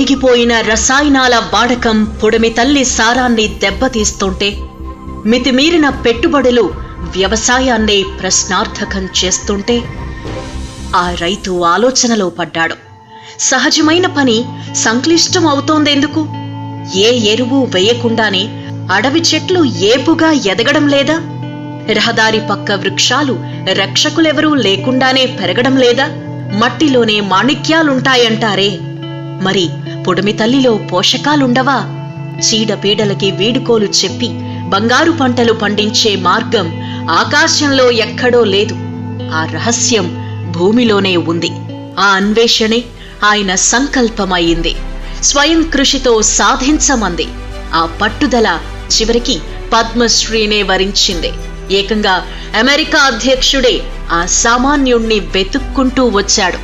పెరిగిపోయిన రసాయనాల వాడకం పుడమి తల్లి సారాన్ని దెబ్బతీస్తుంటే మితిమీరిన పెట్టుబడులు వ్యవసాయాన్ని ప్రశ్నార్థకం చేస్తుంటే ఆ రైతు ఆలోచనలో పడ్డాడు. సహజమైన పని సంక్లిష్టం అవుతోందెందుకు? ఏ ఎరువు వేయకుండానే అడవి చెట్లు ఏపుగా ఎదగడం లేదా? రహదారి పక్క వృక్షాలు రక్షకులెవరూ లేకుండానే పెరగడం లేదా? మట్టిలోనే మాణిక్యాలుంటాయంటారే, మరి పొడిమి తల్లిలో పోషకాలుండవా? చీడపీడలకి వీడుకోలు చెప్పి బంగారు పంటలు పండించే మార్గం ఆకాశంలో ఎక్కడో లేదు. ఆ రహస్యం భూమిలోనే ఉంది. ఆ అన్వేషణే ఆయన సంకల్పమయ్యింది. స్వయం కృషితో సాధించమంది. ఆ పట్టుదల చివరికి పద్మశ్రీనే వరించింది. ఏకంగా అమెరికా అధ్యక్షుడే ఆ సామాన్యుణ్ణి వెతుక్కుంటూ వచ్చాడు.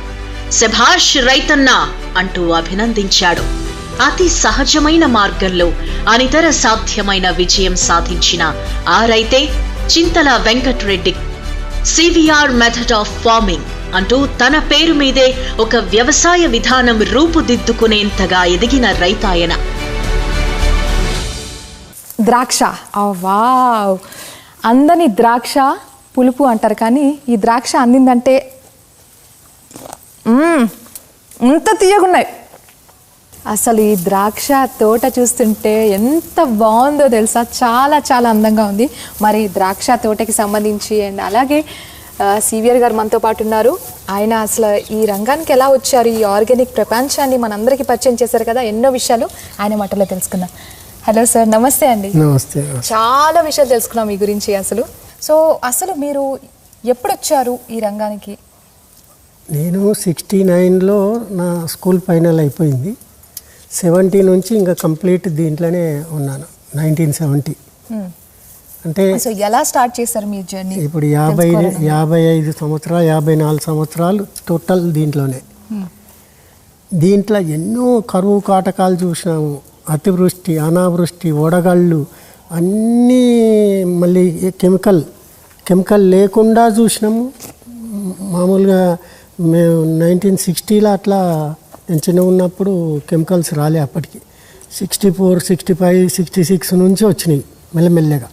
శభాష్ రైతన్నా అంటూ అభినందించాడు. అతి సహజమైన మార్గంలో అనితర సాధ్యమైన విజయం సాధించిన ఆ రైతే Chintala Venkatareddy. CVR method of farming అంటూ తన పేరు మీదే ఒక వ్యవసాయ విధానం రూపుదిద్దుకునేంతగా ఎదిగిన రైతాయన. ద్రాక్ష, వావ్! అందని ద్రాక్ష పులుపు అంటారు, కానీ ఈ ద్రాక్ష అందిందంటే ఇంత తీయగున్నాయి. అసలు ఈ ద్రాక్ష తోట చూస్తుంటే ఎంత బాగుందో తెలుసా, చాలా చాలా అందంగా ఉంది. మరి ద్రాక్ష తోటకి సంబంధించి అండ్ అలాగే సివిఆర్ గారు మనతో పాటు ఉన్నారు. ఆయన అసలు ఈ రంగానికి ఎలా వచ్చారు, ఈ ఆర్గానిక్ ప్రపంచాన్ని మనందరికీ పరిచయం చేశారు కదా, ఎన్నో విషయాలు ఆయన మాటలో తెలుసుకుందాం. హలో సార్, నమస్తే అండి. నమస్తే. చాలా విషయాలు తెలుసుకున్నాం మీ గురించి. అసలు మీరు ఎప్పుడు వచ్చారు ఈ రంగానికి? నేను 69లో నా స్కూల్ ఫైనల్ అయిపోయింది. 70 నుంచి ఇంకా కంప్లీట్ దీంట్లోనే ఉన్నాను. 1970 అంటే ఎలా స్టార్ట్ చేశారు మీ జర్నీ? ఇప్పుడు 55 సంవత్సరాలు 54 సంవత్సరాలు టోటల్ దీంట్లోనే. దీంట్లో ఎన్నో కరువు కాటకాలు చూసినాము. అతివృష్టి, అనావృష్టి, వడగళ్ళు అన్నీ, మళ్ళీ కెమికల్ లేకుండా చూసినాము. మామూలుగా మేము 1960లో అట్లా నేను చిన్న ఉన్నప్పుడు కెమికల్స్ రాలే. అప్పటికి 64, 65, 66 నుంచి వచ్చినాయి మెల్లమెల్లగా.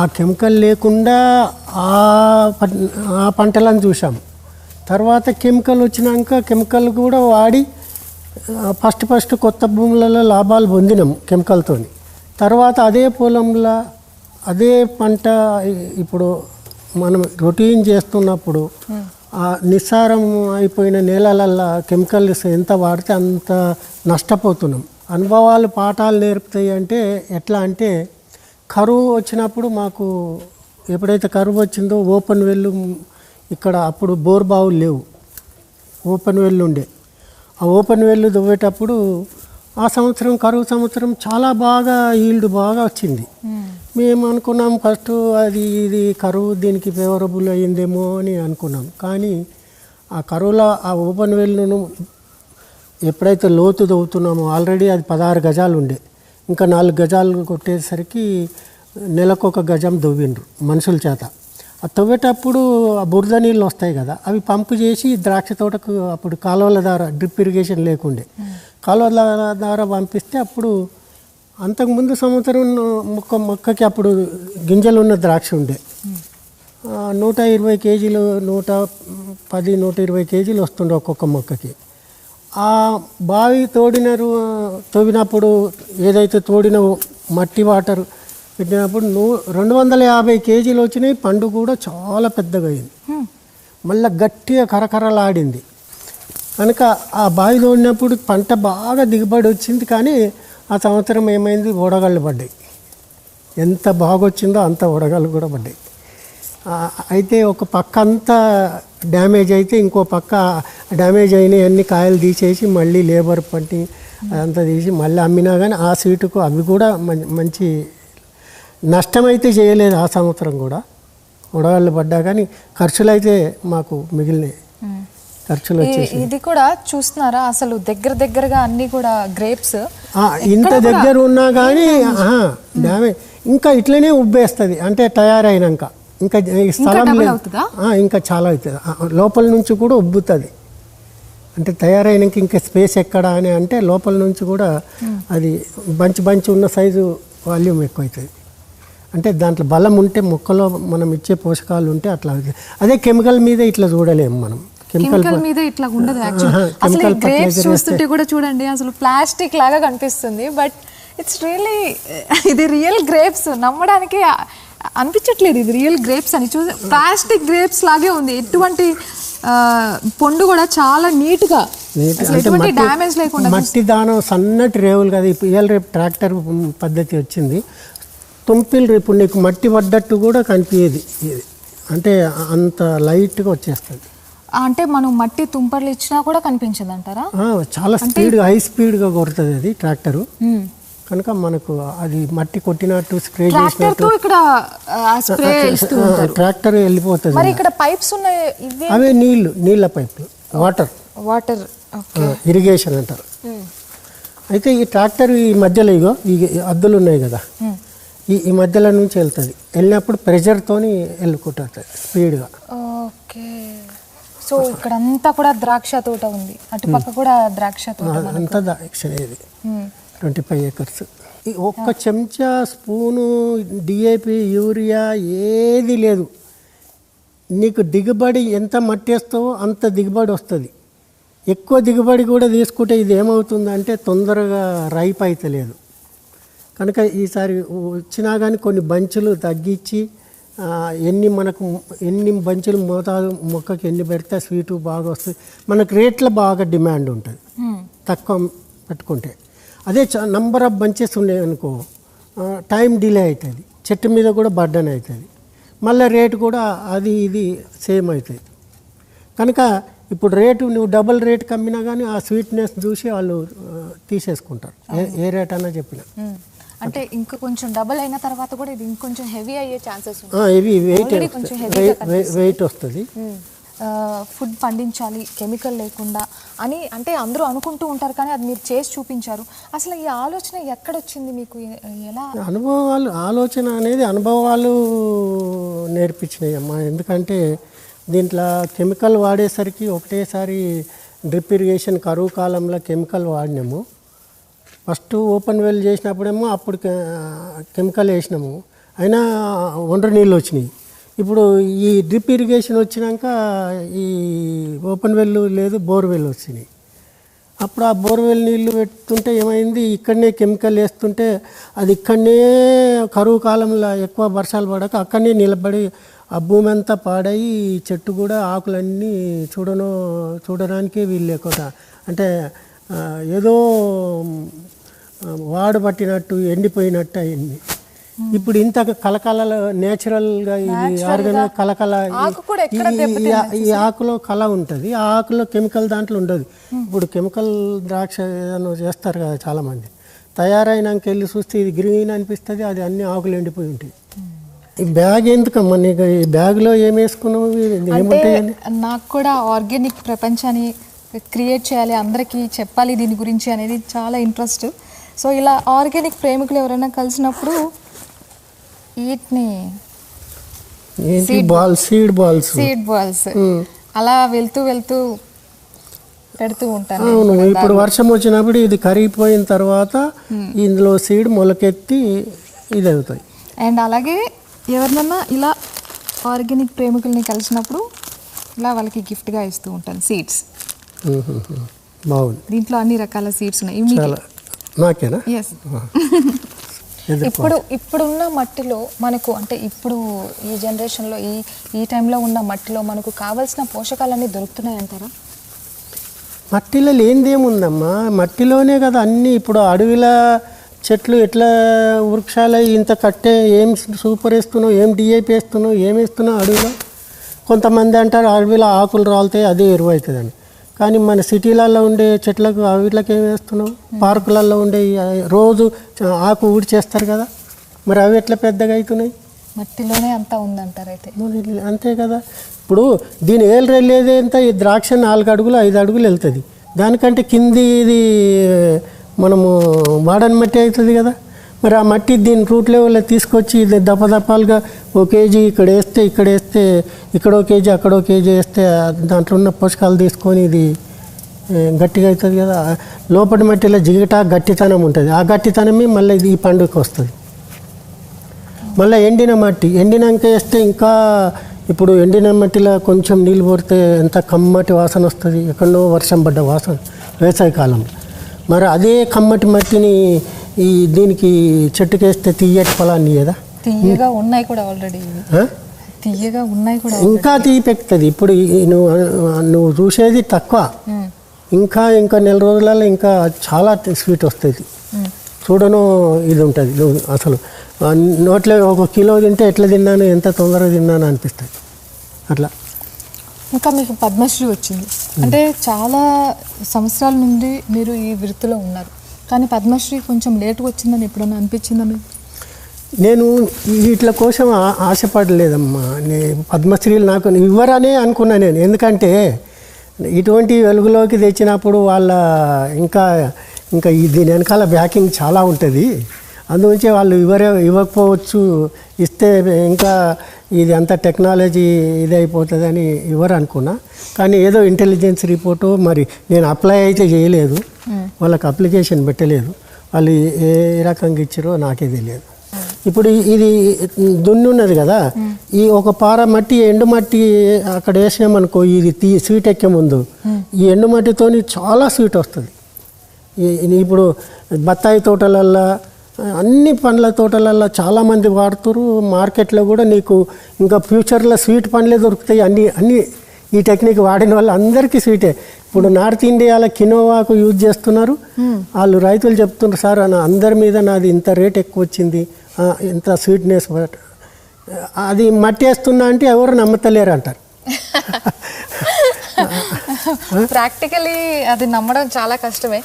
ఆ కెమికల్ లేకుండా ఆ పంటలను చూసాము. తర్వాత కెమికల్ వచ్చినాక కెమికల్ కూడా వాడి ఫస్ట్ కొత్త భూములలో లాభాలు పొందినాము కెమికల్తో. తర్వాత అదే పొలంలో అదే పంట ఇప్పుడు మనం రొటీన్ చేస్తున్నప్పుడు ఆ నిస్సారం అయిపోయిన నేలలల్లో కెమికల్స్ ఎంత వాడితే అంత నష్టపోతున్నాం. అనుభవాలు పాఠాలు నేర్పుతాయి. అంటే ఎట్లా అంటే, కరువు వచ్చినప్పుడు మాకు ఎప్పుడైతే కరువు వచ్చిందో ఓపెన్ వెల్లు ఇక్కడ అప్పుడు బోర్ బావులు లేవు, ఓపెన్ వెల్లు ఉండే. ఆ ఓపెన్ వెల్లు దువ్వేటప్పుడు ఆ సంవత్సరం కరువు సంవత్సరం చాలా బాగా ఈల్డ్ బాగా వచ్చింది. మేము అనుకున్నాం ఫస్ట్ ఇది కరువు దీనికి ఫేవరబుల్ అయ్యిందేమో అని అనుకున్నాం. కానీ ఆ కరువులో ఆ ఓపెన్ వెల్లును ఎప్పుడైతే లోతు దవ్వుతున్నామో, ఆల్రెడీ అది 16 గజాలు ఉండే, ఇంకా 4 గజాలు కొట్టేసరికి నెలకొక గజం దవ్విండ్రు మనుషుల చేత. ఆ తవ్వేటప్పుడు ఆ బురద నీళ్ళు వస్తాయి కదా, అవి పంపు చేసి ద్రాక్ష తోటకు అప్పుడు కాలువల ద్వారా డ్రిప్ ఇరిగేషన్ లేకుండే, కాలువల ద్వారా పంపిస్తే అప్పుడు అంతకుముందు సంవత్సరం మొక్కకి అప్పుడు గింజలు ఉన్న ద్రాక్ష ఉండే 120 కేజీలు 110, 120 కేజీలు వస్తుండే ఒక్కొక్క మొక్కకి. ఆ బావి తవ్వినప్పుడు ఏదైతే తోడిన మట్టి వాటర్ పెట్టినప్పుడు 250 కేజీలు వచ్చినాయి. పండు కూడా చాలా పెద్దగా అయింది, మళ్ళీ గట్టిగా కరకరలాడింది. కనుక ఆ బావి తోడినప్పుడు పంట బాగా దిగుబడి వచ్చింది. కానీ ఆ సంవత్సరం ఏమైంది, వడగళ్ళు పడ్డాయి. ఎంత బాగా వచ్చిందో అంత వడగళ్ళు కూడా పడ్డాయి. అయితే ఒక పక్క అంతా డ్యామేజ్ అయితే ఇంకో పక్క డ్యామేజ్ అయినాయి అన్ని కాయలు తీసేసి మళ్ళీ లేబర్ పట్టి అదంతా తీసి మళ్ళీ అమ్మినా. కానీ ఆ సీటుకు అవి కూడా మంచి నష్టమైతే చేయలేదు ఆ సంవత్సరం కూడా. వడగళ్ళు పడ్డా కానీ ఖర్చులు అయితే మాకు మిగిలినాయి. ఖర్చులు వచ్చేసి ఇది కూడా చూస్తున్నారా, అసలు దగ్గరగా అన్ని కూడా గ్రేప్స్ ఇంత దగ్గర ఉన్నా కానీ డ్యామేజ్ ఇంకా ఇట్లనే ఉబ్బేస్తుంది. అంటే తయారైనాక ఇంకా స్థలం లేదు, ఇంకా చాలా అవుతుంది. లోపల నుంచి కూడా ఉబ్బుతుంది. అంటే తయారైనాక ఇంకా స్పేస్ ఎక్కడా అని అంటే లోపల నుంచి కూడా అది బంచి ఉన్న సైజు వాల్యూమ్ ఎక్కువ అవుతుంది. అంటే దాంట్లో బలం ఉంటే మొక్కలో మనం ఇచ్చే పోషకాలు ఉంటే అట్లా అవుతుంది. అదే కెమికల్ మీద ఇట్లా చూడలేము మనం. కెమికల్ మీద ఇట్లా ఉండదు యాక్చువల్లీ. అసలు గ్రేప్స్ చూస్తుంటే కూడా చూడండి అసలు ప్లాస్టిక్ లాగా కనిపిస్తుంది. బట్ ఇట్స్ రియల్లీ ఇది రియల్ గ్రేప్స్, నమ్మడానికి అనిపించట్లేదు ఇది రియల్ గ్రేప్స్ అని. చూసి ప్లాస్టిక్ గ్రేప్స్ లాగే ఉంది. ఎటువంటి పండు కూడా చాలా నీట్గా, ఎటువంటి డ్యామేజ్ లేకుండా. మట్టి దానం సన్నటి రేవులు కదా. ఇవాళ రేపు ట్రాక్టర్ పద్ధతి వచ్చింది. తుంపిలు రేపు నీకు మట్టి పడ్డట్టు కూడా కనిపించేది. అంటే అంత లైట్గా వచ్చేస్తుంది. అంటే మనం మట్టి తుంపర్లు ఇచ్చినా కూడా కనిపించదు అంటారా? చాలా స్పీడ్గా హై స్పీడ్గా కొడుతుంది అది ట్రాక్టరు. కనుక మనకు అది మట్టి కొట్టినట్టు స్ప్రే చేసినట్టు ట్రాక్టర్ వెళ్ళిపోతుంది. మరి ఇక్కడ పైప్స్ ఉన్నాయి, అవే నీళ్ళ పైపులు, వాటర్ ఇరిగేషన్ అంటారు. అయితే ఈ ట్రాక్టర్ ఈ మధ్యలో ఇగో ఈ అద్దులు ఉన్నాయి కదా, ఈ మధ్యలో నుంచి వెళ్తుంది. వెళ్ళినప్పుడు ప్రెషర్తోని వెళ్ళుకుంటుంది స్పీడ్గా. ఓకే. సో ఇక్కడ అంతా కూడా ద్రాక్ష తోట ఉంది, అటుపక్క కూడా ద్రాక్ష తోట అంతా ద్రాక్ష. ఇది 25 acres. ఈ ఒక్క చెంచా స్పూను డిఏపి యూరియా ఏది లేదు. నీకు దిగుబడి ఎంత మట్టేస్తావో అంత దిగుబడి వస్తుంది. ఎక్కువ దిగుబడి కూడా తీసుకుంటే ఇది ఏమవుతుందంటే తొందరగా రైప్ అవుతలేదు. కనుక ఈసారి వచ్చినా కానీ కొన్ని బంచులు తగ్గించి ఎన్ని బంచులు మోతాదు మొక్కకి ఎన్ని పెడితే స్వీటు బాగా వస్తుంది. మనకు రేట్లో బాగా డిమాండ్ ఉంటుంది తక్కువ పెట్టుకుంటే. అదే నంబర్ ఆఫ్ బంచెస్ ఉన్నాయి అనుకో, టైం డిలే అవుతుంది, చెట్టు మీద కూడా బర్డన్ అవుతుంది, మళ్ళీ రేటు కూడా అది ఇది సేమ్ అవుతుంది. కనుక ఇప్పుడు రేటు నువ్వు డబుల్ రేట్ కమ్మినా కానీ ఆ స్వీట్నెస్ చూసి వాళ్ళు తీసేసుకుంటారు, ఏ రేట్ అన్నా చెప్పినా. అంటే ఇంకా కొంచెం డబుల్ అయిన తర్వాత కూడా ఇది ఇంకొంచెం హెవీ అయ్యే ఛాన్సెస్ హెవీ వెయిట్ వస్తుంది. ఫుడ్ పండించాలి కెమికల్ లేకుండా అని అంటే అందరూ అనుకుంటూ ఉంటారు, కానీ అది మీరు చేసి చూపించారు. అసలు ఈ ఆలోచన ఎక్కడొచ్చింది మీకు? ఎలా? ఆలోచన అనేది అనుభవాలు నేర్పించినాయి అమ్మా. ఎందుకంటే దీంట్లో కెమికల్ వాడేసరికి ఒకటేసారి డ్రిప్ ఇరిగేషన్ కరువు కాలంలో కెమికల్ వాడినాము. ఫస్ట్ ఓపెన్ వెల్ చేసినప్పుడేమో అప్పుడు కెమికల్ వేసినాము, అయినా ఒండ్రు నీళ్ళు వచ్చినాయి. ఇప్పుడు ఈ డ్రిప్ ఇరిగేషన్ వచ్చినాక ఈ ఓపెన్ వెల్ లేదు, బోర్వెల్ వచ్చినాయి. అప్పుడు ఆ బోర్వెల్ నీళ్ళు పెడుతుంటే ఏమైంది, ఇక్కడనే కెమికల్ వేస్తుంటే అది ఇక్కడనే కరువు కాలంలో ఎక్కువ వర్షాలు పడక అక్కడనే నిలబడి ఆ భూమి అంతా పాడయి చెట్టు కూడా ఆకులన్నీ చూడడానికే వీలు లేకుండా, అంటే ఏదో వాడు పట్టినట్టు ఎండిపోయినట్టు అయింది. ఇప్పుడు ఇంత కలకల నేచురల్గా ఇది ఆర్గానిక్ కలకల ఈ ఆకులో కళ ఉంటుంది, ఆ ఆకులో కెమికల్ దాంట్లో ఉండదు. ఇప్పుడు కెమికల్ ద్రాక్ష ఏదైనా చేస్తారు కదా చాలామంది, తయారైనాక వెళ్ళి చూస్తే ఇది గ్రీన్ అనిపిస్తుంది, అది అన్ని ఆకులు ఎండిపోయి ఉంటాయి. ఈ బ్యాగ్ ఎందుకమ్మా నీకు? ఈ బ్యాగ్లో ఏం వేసుకున్నావు? ఏముంటాయండి? నాకు కూడా ఆర్గానిక్ ప్రపంచాన్ని క్రియేట్ చేయాలి, అందరికీ చెప్పాలి దీని గురించి అనేది చాలా ఇంట్రెస్ట్. సో ఇలా ఆర్గానిక్ ప్రేమికులు ఎవరైనా కలిసినప్పుడు వీటిని సీడ్ బాల్స్ అలా వెళ్తూ పెడుతూ ఉంటాను. అవును, ఇప్పుడు వర్షం వచ్చినప్పుడు ఇది కరిగిపోయిన తర్వాత ఇందులో సీడ్ మొలకెత్తి ఇది అవుతాయి. అండ్ అలాగే ఎవరినన్నా ఇలా ఆర్గానిక్ ప్రేమికుల్ని కలిసినప్పుడు ఇలా వాళ్ళకి గిఫ్ట్గా ఇస్తూ ఉంటాను సీడ్స్. బాగుంది. దీంట్లో అన్ని రకాల సీడ్స్ ఉన్నాయి. నాకేనా? ఎస్. ఇప్పుడున్న మట్టిలో మనకు అంటే ఇప్పుడు ఈ జనరేషన్లో ఈ టైంలో ఉన్న మట్టిలో మనకు కావాల్సిన పోషకాలన్నీ దొరుకుతున్నాయి అంటారా? మట్టిలో లేనిదేముందమ్మా, మట్టిలోనే కదా అన్నీ. ఇప్పుడు అడవిల చెట్లు ఎట్లా వృక్షాలు ఇంత కట్టే ఏం సూపర్ వేస్తున్నావు, ఏం డిఐపి వేస్తున్నావు, ఏం వేస్తున్నావు అడవిలో? కొంతమంది అంటారు అడవిలో ఆకులు రాలుతాయి అదే ఎరువు అవుతుందని, కానీ మన సిటీలలో ఉండే చెట్లకు వీటికి ఏం వేస్తున్నావు? పార్కులలో ఉండే రోజు ఆకు ఊడ్చేస్తారు కదా, మరి అవి ఎట్లా పెద్దగా అవుతున్నాయి? మట్టిలోనే అంతా ఉందంటారు అయితే. అంతే కదా. ఇప్పుడు దీని ఏళ్ళు వెళ్ళేది ఎంత? ఈ ద్రాక్ష 4 అడుగులు 5 అడుగులు వెళ్తుంది, దానికంటే కింది ఇది మనము వాడని మట్టి అవుతుంది కదా. మరి ఆ మట్టి దీని రూట్ లెవెల్లో తీసుకొచ్చి ఇది దప్పదప్పాలుగా 1 కేజీ ఇక్కడ వేస్తే ఇక్కడో కేజీ అక్కడో కేజీ వేస్తే దాంట్లో ఉన్న పోషకాలు తీసుకొని ఇది గట్టిగా అవుతుంది కదా, లోపటి మట్టిలో జిగట గట్టితనం ఉంటుంది, ఆ గట్టితనమే మళ్ళీ ఈ పండుగకి వస్తుంది. మళ్ళీ ఎండిన మట్టి ఎండినాక వేస్తే ఇంకా, ఇప్పుడు ఎండిన మట్టిలో కొంచెం నీళ్ళు పోతే ఎంత కమ్మటి వాసన వస్తుంది, ఎక్కడో వర్షం పడ్డ వాసన వేసవి కాలంలో. మరి అదే కమ్మటి మట్టిని దీనికి చెట్టుకేస్తే తీయటి ఫలాన్ని కదా, తీయగా ఉన్నాయి కూడా ఆల్రెడీ, తీయగా ఉన్నాయి కూడా, ఇంకా తీపెక్కుతుంది. ఇప్పుడు నువ్వు చూసేది తక్కువ, ఇంకా నెల రోజులలో ఇంకా చాలా స్వీట్ వస్తుంది. చూడను ఇది ఉంటుంది, నువ్వు అసలు నోట్లో 1 కిలో తింటే ఎట్లా తిన్నాను, ఎంత తొందరగా తిన్నాను అనిపిస్తుంది అట్లా. ఇంకా మీకు పద్మశ్రీ వచ్చింది అంటే చాలా సంవత్సరాల నుండి మీరు ఈ వృత్తిలో ఉన్నారు, కానీ పద్మశ్రీ కొంచెం లేట్గా వచ్చిందని ఎప్పుడన్నా అనిపించిందా మీకు? నేను వీటి కోసం ఆశపడలేదమ్మా. పద్మశ్రీలు నాకు ఇవ్వరనే అనుకున్నా నేను, ఎందుకంటే ఇటువంటి వెలుగులోకి తెచ్చినప్పుడు వాళ్ళ ఇంకా దీని వెనకాల బ్యాకింగ్ చాలా ఉంటుంది, అందుగురించి వాళ్ళు ఇవ్వకపోవచ్చు, ఇస్తే ఇంకా ఇది అంత టెక్నాలజీ ఇదైపోతుందని ఇవ్వరు అనుకున్నా. కానీ ఏదో ఇంటెలిజెన్స్ రిపోర్టు, మరి నేను అప్లై అయితే చేయలేదు, వాళ్ళకి అప్లికేషన్ పెట్టలేదు, వాళ్ళు ఏ రకంగా ఇచ్చారో నాకే తెలియదు. ఇప్పుడు ఇది దున్ని ఉన్నది కదా, ఈ ఒక పార మట్టి ఎండు మట్టి అక్కడ వేసినామనుకో, ఇది స్వీట్ ఎక్కే ముందు ఈ ఎండు మట్టితోని చాలా స్వీట్ వస్తుంది. ఇప్పుడు బత్తాయి తోటలల్లో, అన్ని పండ్ల తోటలల్లో చాలామంది వాడుతారు, మార్కెట్లో కూడా నీకు ఇంకా ఫ్యూచర్లో స్వీట్ పండ్లే దొరుకుతాయి. అన్ని ఈ టెక్నిక్ వాడిన వాళ్ళు అందరికీ స్వీటే. ఇప్పుడు నార్త్ ఇండియాలో కినోవాకు యూజ్ చేస్తున్నారు, వాళ్ళు రైతులు చెప్తున్నారు, సార్ అందరి మీద నాది ఇంత రేట్ ఎక్కువ వచ్చింది, ఇంత స్వీట్నెస్, అది మట్టి వేస్తున్నా అంటే ఎవరు నమ్మతలేరు అంటారు. ప్రాక్టికలీ అది నమ్మడం చాలా కష్టమే.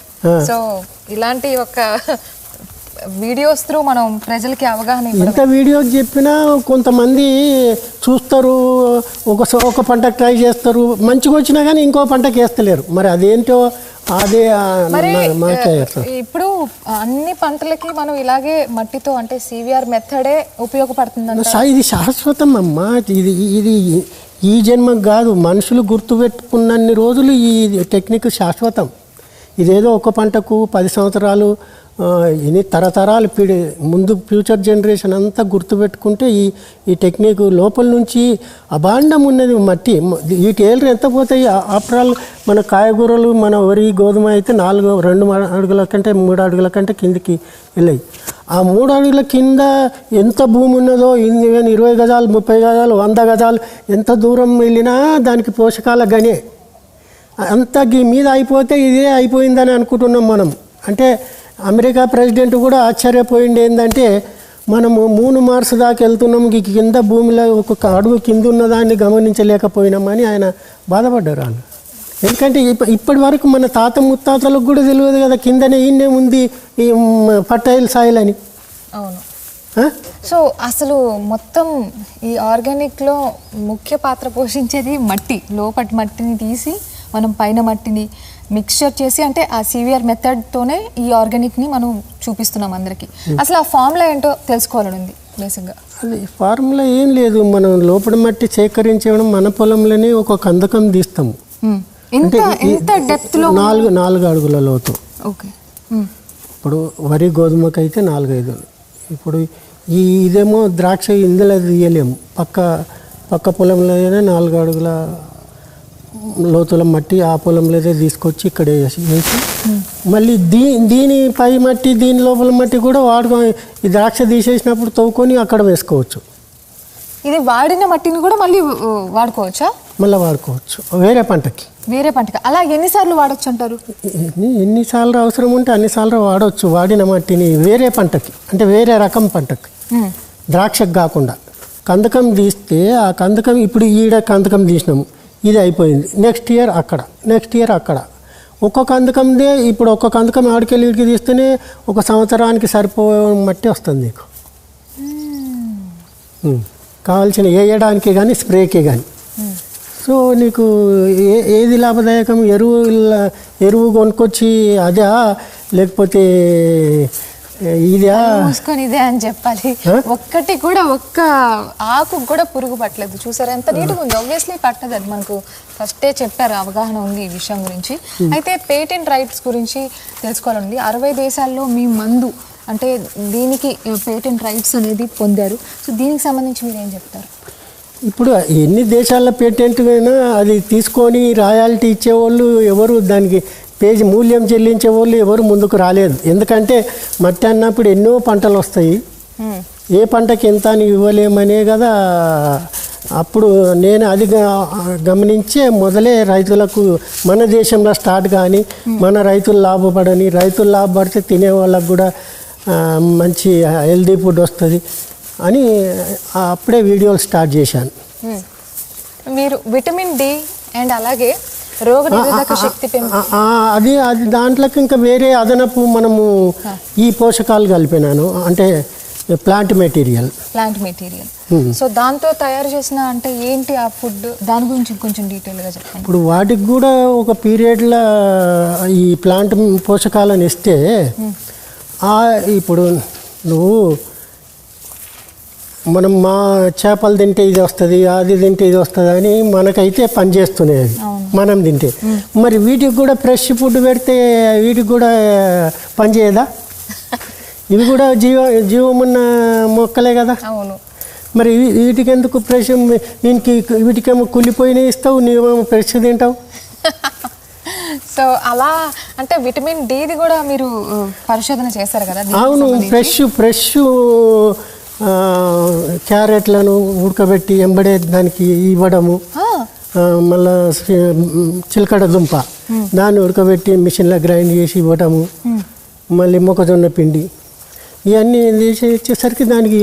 సో ఇలాంటి ఒక వీడియోస్ త్రూ మనం ప్రజలకి అవగాహన, ఇంత వీడియోస్ చెప్పినా కొంతమంది చూస్తారు, ఒక పంటకు ట్రై చేస్తారు, మంచిగా వచ్చినా కానీ ఇంకో పంటకి వేస్తలేరు. మరి అదేంటో అదే ఇప్పుడు అన్ని పంటలకి మనం ఇలాగే మట్టితో అంటే సివిఆర్ మెథడే ఉపయోగపడుతుంది. ఇది శాశ్వతం అమ్మా, ఇది ఈ జన్మకు కాదు, మనుషులు గుర్తుపెట్టుకున్నన్ని రోజులు ఈ టెక్నిక్ శాశ్వతం. ఇదేదో ఒక పంటకు 10 సంవత్సరాలు, ఇన్ని తరతరాలు ముందు ఫ్యూచర్ జనరేషన్ అంతా గుర్తుపెట్టుకుంటే ఈ టెక్నిక్ లోపల నుంచి అభాండం ఉన్నది మట్టి. వీటి ఏళ్ళు ఎంత పోతాయి? ఆఫ్టర్ ఆల్ మన కాయగూరలు, మన వరి, గోధుమ అయితే 2 అడుగుల కంటే 3 అడుగుల కంటే కిందికి వెళ్ళాయి. ఆ 3 అడుగుల కింద ఎంత భూమి ఉన్నదో, 20 గజాలు, 30 గజాలు, 100 గజాలు, ఎంత దూరం వెళ్ళినా దానికి పోషకాల గనే అంత మీద అయిపోతే ఇదే అయిపోయిందని అనుకుంటున్నాం మనం. అంటే అమెరికా ప్రెసిడెంట్ కూడా ఆశ్చర్యపోయింది ఏంటంటే, మనము 3 మార్స్ దాకా వెళ్తున్నాం, కింద భూమిలో ఒక అడుగు కింద ఉన్నదాన్ని గమనించలేకపోయినామని ఆయన బాధపడ్డారు వాళ్ళు. ఎందుకంటే ఇప్పటి వరకు మన తాత ముత్తాతలకు కూడా తెలియదు కదా కిందనే ఈయనే ఉంది ఈ ఫర్టైల్ సాయిల్ అని. అవును. సో అసలు మొత్తం ఈ ఆర్గానిక్లో ముఖ్య పాత్ర పోషించేది మట్టి. లోపటి మట్టిని తీసి మనం పైన మట్టిని మిక్స్చర్ చేసి, అంటే ఆ సివిఆర్ మెథడ్తోనే ఈ ఆర్గానిక్ని మనం చూపిస్తున్నాం అందరికీ. అసలు ఆ ఫార్ములా ఏంటో తెలుసుకోవాలని ఉంది బేసిక్గా. అది ఫార్ములా ఏం లేదు, మనం లోపల మట్టి సేకరించడం, మన పొలంలోనే ఒక కందకం తీస్తాము. ఎంత డెప్త్లో? 4 అడుగుల లోతు. ఓకే. ఇప్పుడు వరి, గోధుమకైతే 4-5. ఇప్పుడు ఇదేమో ద్రాక్ష ఇందులో తీయలేము, పక్క పొలంలో 4 అడుగుల లోతుల మట్టి ఆ పొలంలో తీసుకొచ్చి ఇక్కడ వేసి మళ్ళీ దీని పై మట్టి, దీని లోపల మట్టి కూడా ఈ ద్రాక్ష తీసేసినప్పుడు తవ్వుకొని అక్కడ వేసుకోవచ్చు. ఇది వాడిన మట్టిని కూడా మళ్ళీ వాడుకోవచ్చా? మళ్ళీ వాడుకోవచ్చు వేరే పంటకి. అలా ఎన్నిసార్లు వాడచ్చు అంటారు? ఎన్నిసార్లు అవసరం ఉంటే అన్నిసార్లు వాడవచ్చు వాడిన మట్టిని వేరే పంటకి, అంటే వేరే రకం పంటకి, ద్రాక్షకు కాకుండా. కందకం తీస్తే ఆ కందకం, ఇప్పుడు ఈడ కందకం తీసినాము, ఇది అయిపోయింది, నెక్స్ట్ ఇయర్ అక్కడ ఒక్కొక్క కందకందే. ఇప్పుడు ఒక్కొక్క కందకం ఆడికెళ్ళి వీడికి తీస్తేనే 1 సంవత్సరానికి సరిపోయే మట్టి వస్తుంది నీకు, కావాల్సిన వేయడానికి కానీ స్ప్రేకి కానీ. సో నీకు ఏది లాభదాయకం? ఎరువు కొనుక్కొచ్చి అదే, లేకపోతే ఇదా మూసుకొని ఇదే అని చెప్పాలి. ఒక్కటి కూడా ఒక్క ఆకు కూడా పురుగు పట్టలేదు. చూసారా ఎంత నీట్గా ఉంది. ఆబ్వియస్లీ పట్టదు, అది మనకు ఫస్టే చెప్పారు, అవగాహన ఉంది ఈ విషయం గురించి. అయితే పేటెంట్ రైట్స్ గురించి తెలుసుకోవాలండి. 60 దేశాల్లో మీ మందు అంటే దీనికి పేటెంట్ రైట్స్ అనేది పొందారు. సో దీనికి సంబంధించి మీరు ఏం చెప్తారు? ఇప్పుడు ఎన్ని దేశాల పేటెంట్ అయినా అది తీసుకొని రాయల్టీ ఇచ్చేవాళ్ళు ఎవరు, దానికి మూల్యం చెల్లించే వాళ్ళు ఎవరు ముందుకు రాలేదు. ఎందుకంటే మట్టి అన్నప్పుడు ఎన్నో పంటలు వస్తాయి, ఏ పంటకి ఎంత అని ఇవ్వలేమనే కదా. అప్పుడు నేను అది గమనించే మొదలే రైతులకు మన దేశంలో స్టార్ట్ కానీ మన రైతులు లాభపడని, రైతులు లాభపడితే తినే వాళ్ళకు కూడా మంచి హెల్దీ ఫుడ్ వస్తుంది అని అప్పుడే వీడియోలు స్టార్ట్ చేశాను. మీరు విటమిన్ డి అండ్ అలాగే రోగనిరోధక శక్తి అది దాంట్లోకి ఇంకా వేరే అదనపు మనము ఈ పోషకాలు కలిపినాను, అంటే ప్లాంట్ మెటీరియల్. సో దాంతో తయారు చేసిన అంటే ఏంటి ఆ ఫుడ్, దాని గురించి కొంచెం డీటెయిల్గా చెప్పండి. ఇప్పుడు వాటికి కూడా ఒక పీరియడ్లో ఈ ప్లాంట్ పోషకాలను ఇస్తే ఇప్పుడు నువ్వు మనం మా చేపలు తింటే ఇది వస్తుంది, అది తింటే ఇది వస్తుంది అని మనకైతే పనిచేస్తున్నాయి అది మనం తింటే. మరి వీటికి కూడా ఫ్రెష్ ఫుడ్ పెడితే వీటికి కూడా పనిచేయదా? ఇవి కూడా జీవమున్న మొక్కలే కదా. మరి వీటికి ఎందుకు ఫ్రెష్? వీటికేమో కుళ్ళిపోయినా ఇస్తావు, నీవేమో ఫ్రెష్ తింటావు. సో అలా అంటే విటమిన్ డిది కూడా మీరు పరిశోధన చేశారు కదా? అవును, ఫ్రెష్ క్యారెట్లను ఉడకబెట్టి ఎంబడే దానికి ఇవ్వడము, మళ్ళా చిలకడ దుంప దాన్ని ఉడకబెట్టి మిషన్లో గ్రైండ్ చేసి ఇవ్వడము, మళ్ళీ మొక్కజొన్న పిండి ఇవన్నీ చేసి ఇచ్చేసరికి దానికి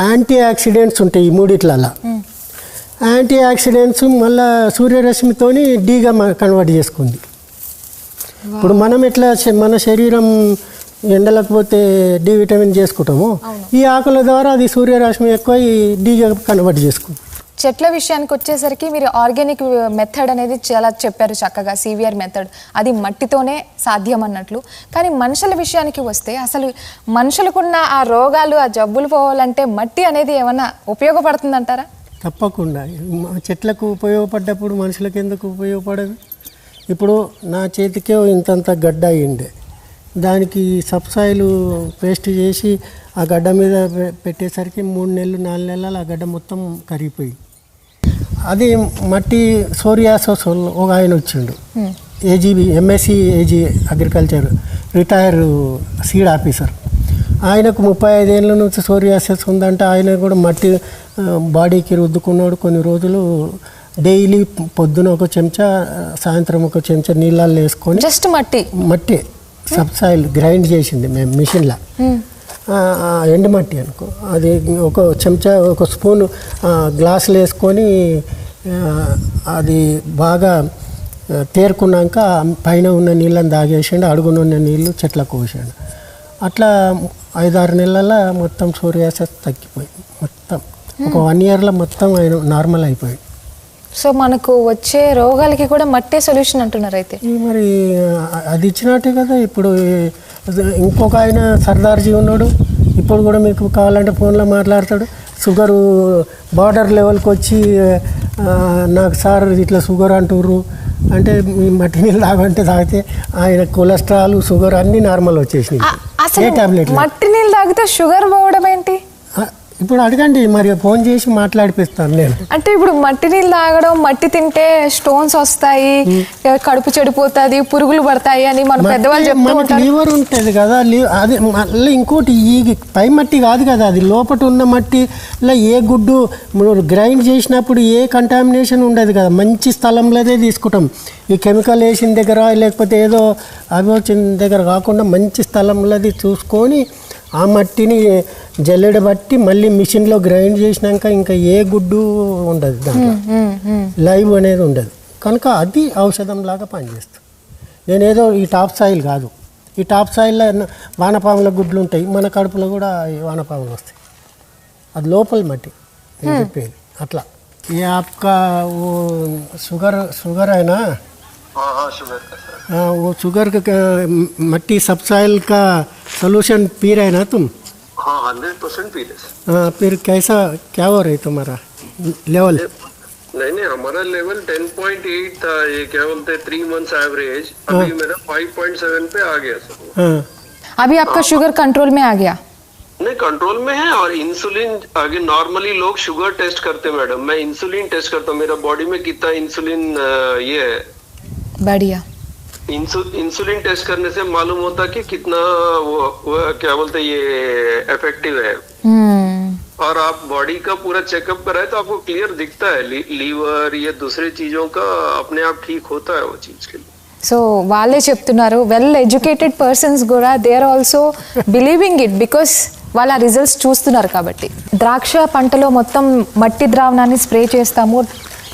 యాంటీ ఆక్సిడెంట్స్ ఉంటాయి. ఈ మూడిట్లలో యాంటీ ఆక్సిడెంట్స్ మళ్ళీ సూర్యరశ్మితో డీగా కన్వర్ట్ చేసుకుంది. ఇప్పుడు మనం ఎట్లా మన శరీరం ఎండలకు పోతే డి విటమిన్ చేసుకుంటాము, ఈ ఆకుల ద్వారా అది సూర్యరశ్మి ఎక్కువ డీగా కన్వర్ట్ చేసుకుంది. చెట్ల విషయానికి వచ్చేసరికి మీరు ఆర్గానిక్ మెథడ్ అనేది చాలా చెప్పారు చక్కగా, సివిఆర్ మెథడ్, అది మట్టితోనే సాధ్యం అన్నట్లు. కానీ మనుషుల విషయానికి వస్తే అసలు మనుషులకున్న ఆ రోగాలు, ఆ జబ్బులు పోవాలంటే మట్టి అనేది ఏమన్నా ఉపయోగపడుతుందంటారా? తప్పకుండా. చెట్లకు ఉపయోగపడ్డప్పుడు మనుషులకు ఎందుకు ఉపయోగపడదు? ఇప్పుడు నా చేతికే ఇంతంత గడ్డ అయ్యిండే, దానికి సబ్సాయిలు పేస్ట్ చేసి ఆ గడ్డ మీద పెట్టేసరికి 3 నెలలు 4 నెలలు ఆ గడ్డ మొత్తం కరిగిపోయి, అది మట్టి సోరియాసిస్ ఒక ఆయన వచ్చిండు, ఏజీబీ MSc AG agriculture retire seed officer. ఆయనకు 35 ఏళ్ళ నుంచి సోరియాసిస్ ఉందంటే ఆయన కూడా మట్టి బాడీకి రుద్దుకున్నాడు. కొన్ని రోజులు డైలీ పొద్దున ఒక చెంచా, సాయంత్రం ఒక చెంచా నీళ్ళల్లో వేసుకొని జస్ట్ మట్టి సబ్సాయిల్ గ్రైండ్ చేసింది మేము మిషన్లో, ఎండు మట్టి అనుకో, అది ఒక చెంచా ఒక స్పూన్ గ్లాసులు వేసుకొని అది బాగా తేరుకున్నాక పైన ఉన్న నీళ్ళని తాగేసిండు, అడుగున ఉన్న నీళ్ళు చెట్లకు పోసాడు. అట్లా 5-6 నెలల మొత్తం సోరియాసిస్ తగ్గిపోయింది. మొత్తం ఒక 1 ఇయర్లో మొత్తం ఆయన నార్మల్ అయిపోయింది. సో మనకు వచ్చే రోగాలకి కూడా మట్టే సొల్యూషన్ అంటున్నారు. అయితే మరి అది ఇచ్చినట్టే కదా. ఇప్పుడు ఇంకొక ఆయన సర్దార్జీ ఉన్నాడు, ఇప్పుడు కూడా మీకు కావాలంటే ఫోన్లో మాట్లాడతాడు. షుగరు బార్డర్ లెవెల్కి వచ్చి నాకు సార్ ఇట్లా షుగర్ అంటుర్రు అంటే మీ మట్టి నీళ్ళు తాగంటే తాగితే ఆయన కొలెస్ట్రాల్ షుగర్ అన్నీ నార్మల్ వచ్చేసినాయి. ఏ టాబ్లెట్ మట్టి నీళ్ళు తాగితే షుగర్ పోవడం ఏంటి? ఇప్పుడు అడగండి, మరి ఫోన్ చేసి మాట్లాడిపిస్తాను నేను. అంటే ఇప్పుడు మట్టి నీళ్ళు తాగడం, మట్టి తింటే స్టోన్స్ వస్తాయి, కడుపు చెడిపోతుంది, పురుగులు పడతాయి అని మన పెద్దవాళ్ళు చెప్తూ ఉంటారు. లివర్ ఉంటుంది కదా, అది మళ్ళీ ఇంకోటి ఈ పై మట్టి కాదు కదా, అది లోపల ఉన్న మట్టిలో ఏ గుడ్డు గ్రైండ్ చేసినప్పుడు ఏ కంటామినేషన్ ఉండదు కదా, మంచి స్థలంలోనే తీసుకుంటాం. ఈ కెమికల్ వేసిన దగ్గర లేకపోతే ఏదో అవి వచ్చిన దగ్గర కాకుండా మంచి స్థలంలోది చూసుకొని ఆ మట్టిని జల్లెడ బట్టి మళ్ళీ మిషన్లో గ్రైండ్ చేసినాక ఇంకా ఏ గుడ్డు ఉండదు, దాంట్లో లైవ్ అనేది ఉండదు. కనుక అది ఔషధం లాగా పనిచేస్తుంది. నేనేదో ఈ టాప్ సాయిల్ కాదు, ఈ టాప్ సాయిల్లో వానపాముల గుడ్లు ఉంటాయి, మన కడుపులో కూడా వానపాములు వస్తాయి, అది లోపల మట్టి నేను చెప్పేది. అట్లా ఏ ఆప్కా షుగర్ అయినా हाँ शुगर का सर। वो शुगर का मट्टी सबसॉइल का सोल्यूशन पी रहे ना तुम? हाँ 100% पी रहे सर। फिर कैसा क्या हो रही तुम्हारा लेवल? नहीं हमारा लेवल 10.8 था, ये क्या बोलते हैं 3 मंथ्स एवरेज, अभी मेरा 5.7 पे आ गया सर। हाँ अभी आपका शुगर कंट्रोल में आ गया? नहीं कंट्रोल में है, और इंसुलिन आगे नॉर्मली लोग शुगर टेस्ट करते हैं मैडम, मैं इंसुलिन टेस्ट करता हूँ, मेरा बॉडी में कितना इंसुलिन ये है, बढ़िया। इंसुलिन टेस्ट करने से मालूम होता कि कितना वो क्या बोलते हैं ये इफेक्टिव है। और आप बॉडी का पूरा चेकअप कराए तो आपको क्लियर दिखता है लीवर ये दूसरे चीजों का अपने आप ठीक होता है वो चीज के लिए। సో వాళ్ళే చెప్తున్నారు, వెల్ ఎడ్యుకేటెడ్ పర్సన్స్ కూడా they are also believing it because వాళ్ళ రిజల్ట్స్ చూస్తున్నారు కాబట్టి. ద్రాక్ష పంటలో మొత్తం మట్టి ద్రావణాన్ని స్ప్రే చేస్తాము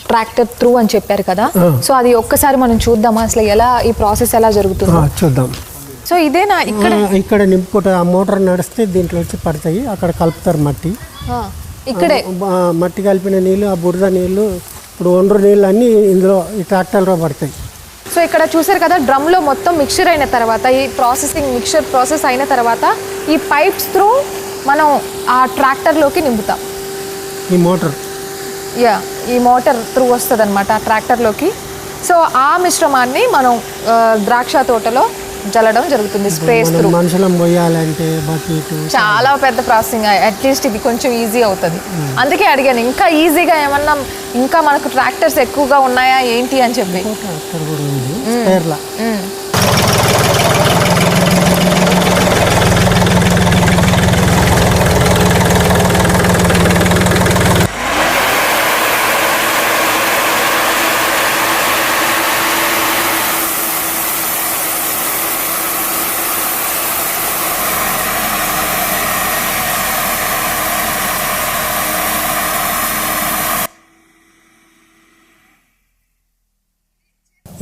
ట్రాక్టర్ త్రూ అని చెప్పారు కదా, సో అది ఒక్కసారి మనం చూద్దామా అసలు ఎలా ఈ ప్రాసెస్ ఎలా జరుగుతుందో చూద్దాం. సో ఇదేనా ఇక్కడ నింపుకుంటే ఆ మోటార్ నడిస్తే దీంట్లో వచ్చి పడతాయి, అక్కడ కలుపుతారు మట్టి, ఇక్కడే మట్టి కలిపిన నీళ్ళు ఆ బురద నీళ్ళు ఇప్పుడు ఒండ్రు నీళ్ళు అన్నీ ఇందులో ఈ ట్రాక్టర్లో పడతాయి. సో ఇక్కడ చూసారు కదా డ్రమ్లో మొత్తం మిక్చర్ అయిన తర్వాత ఈ మిక్చర్ ప్రాసెస్ అయిన తర్వాత ఈ పైప్స్ త్రూ మనం ఆ ట్రాక్టర్లోకి నింపుతాం. ఈ మోటార్ త్రూ వస్తుంది అనమాట ఆ ట్రాక్టర్లోకి. సో ఆ మిశ్రమాన్ని మనం ద్రాక్ష తోటలో జల్లడం జరుగుతుంది స్ప్రేస్ త్రూ. మనుషులం పోయాలంటే బకెట్ చాలా పెద్ద ప్రాసెసింగ్, అట్లీస్ట్ ఇది కొంచెం ఈజీ అవుతుంది. అందుకే అడిగాను ఇంకా ఈజీగా ఏమన్నా ఇంకా మనకు ట్రాక్టర్స్ ఎక్కువగా ఉన్నాయా ఏంటి అని చెప్పి.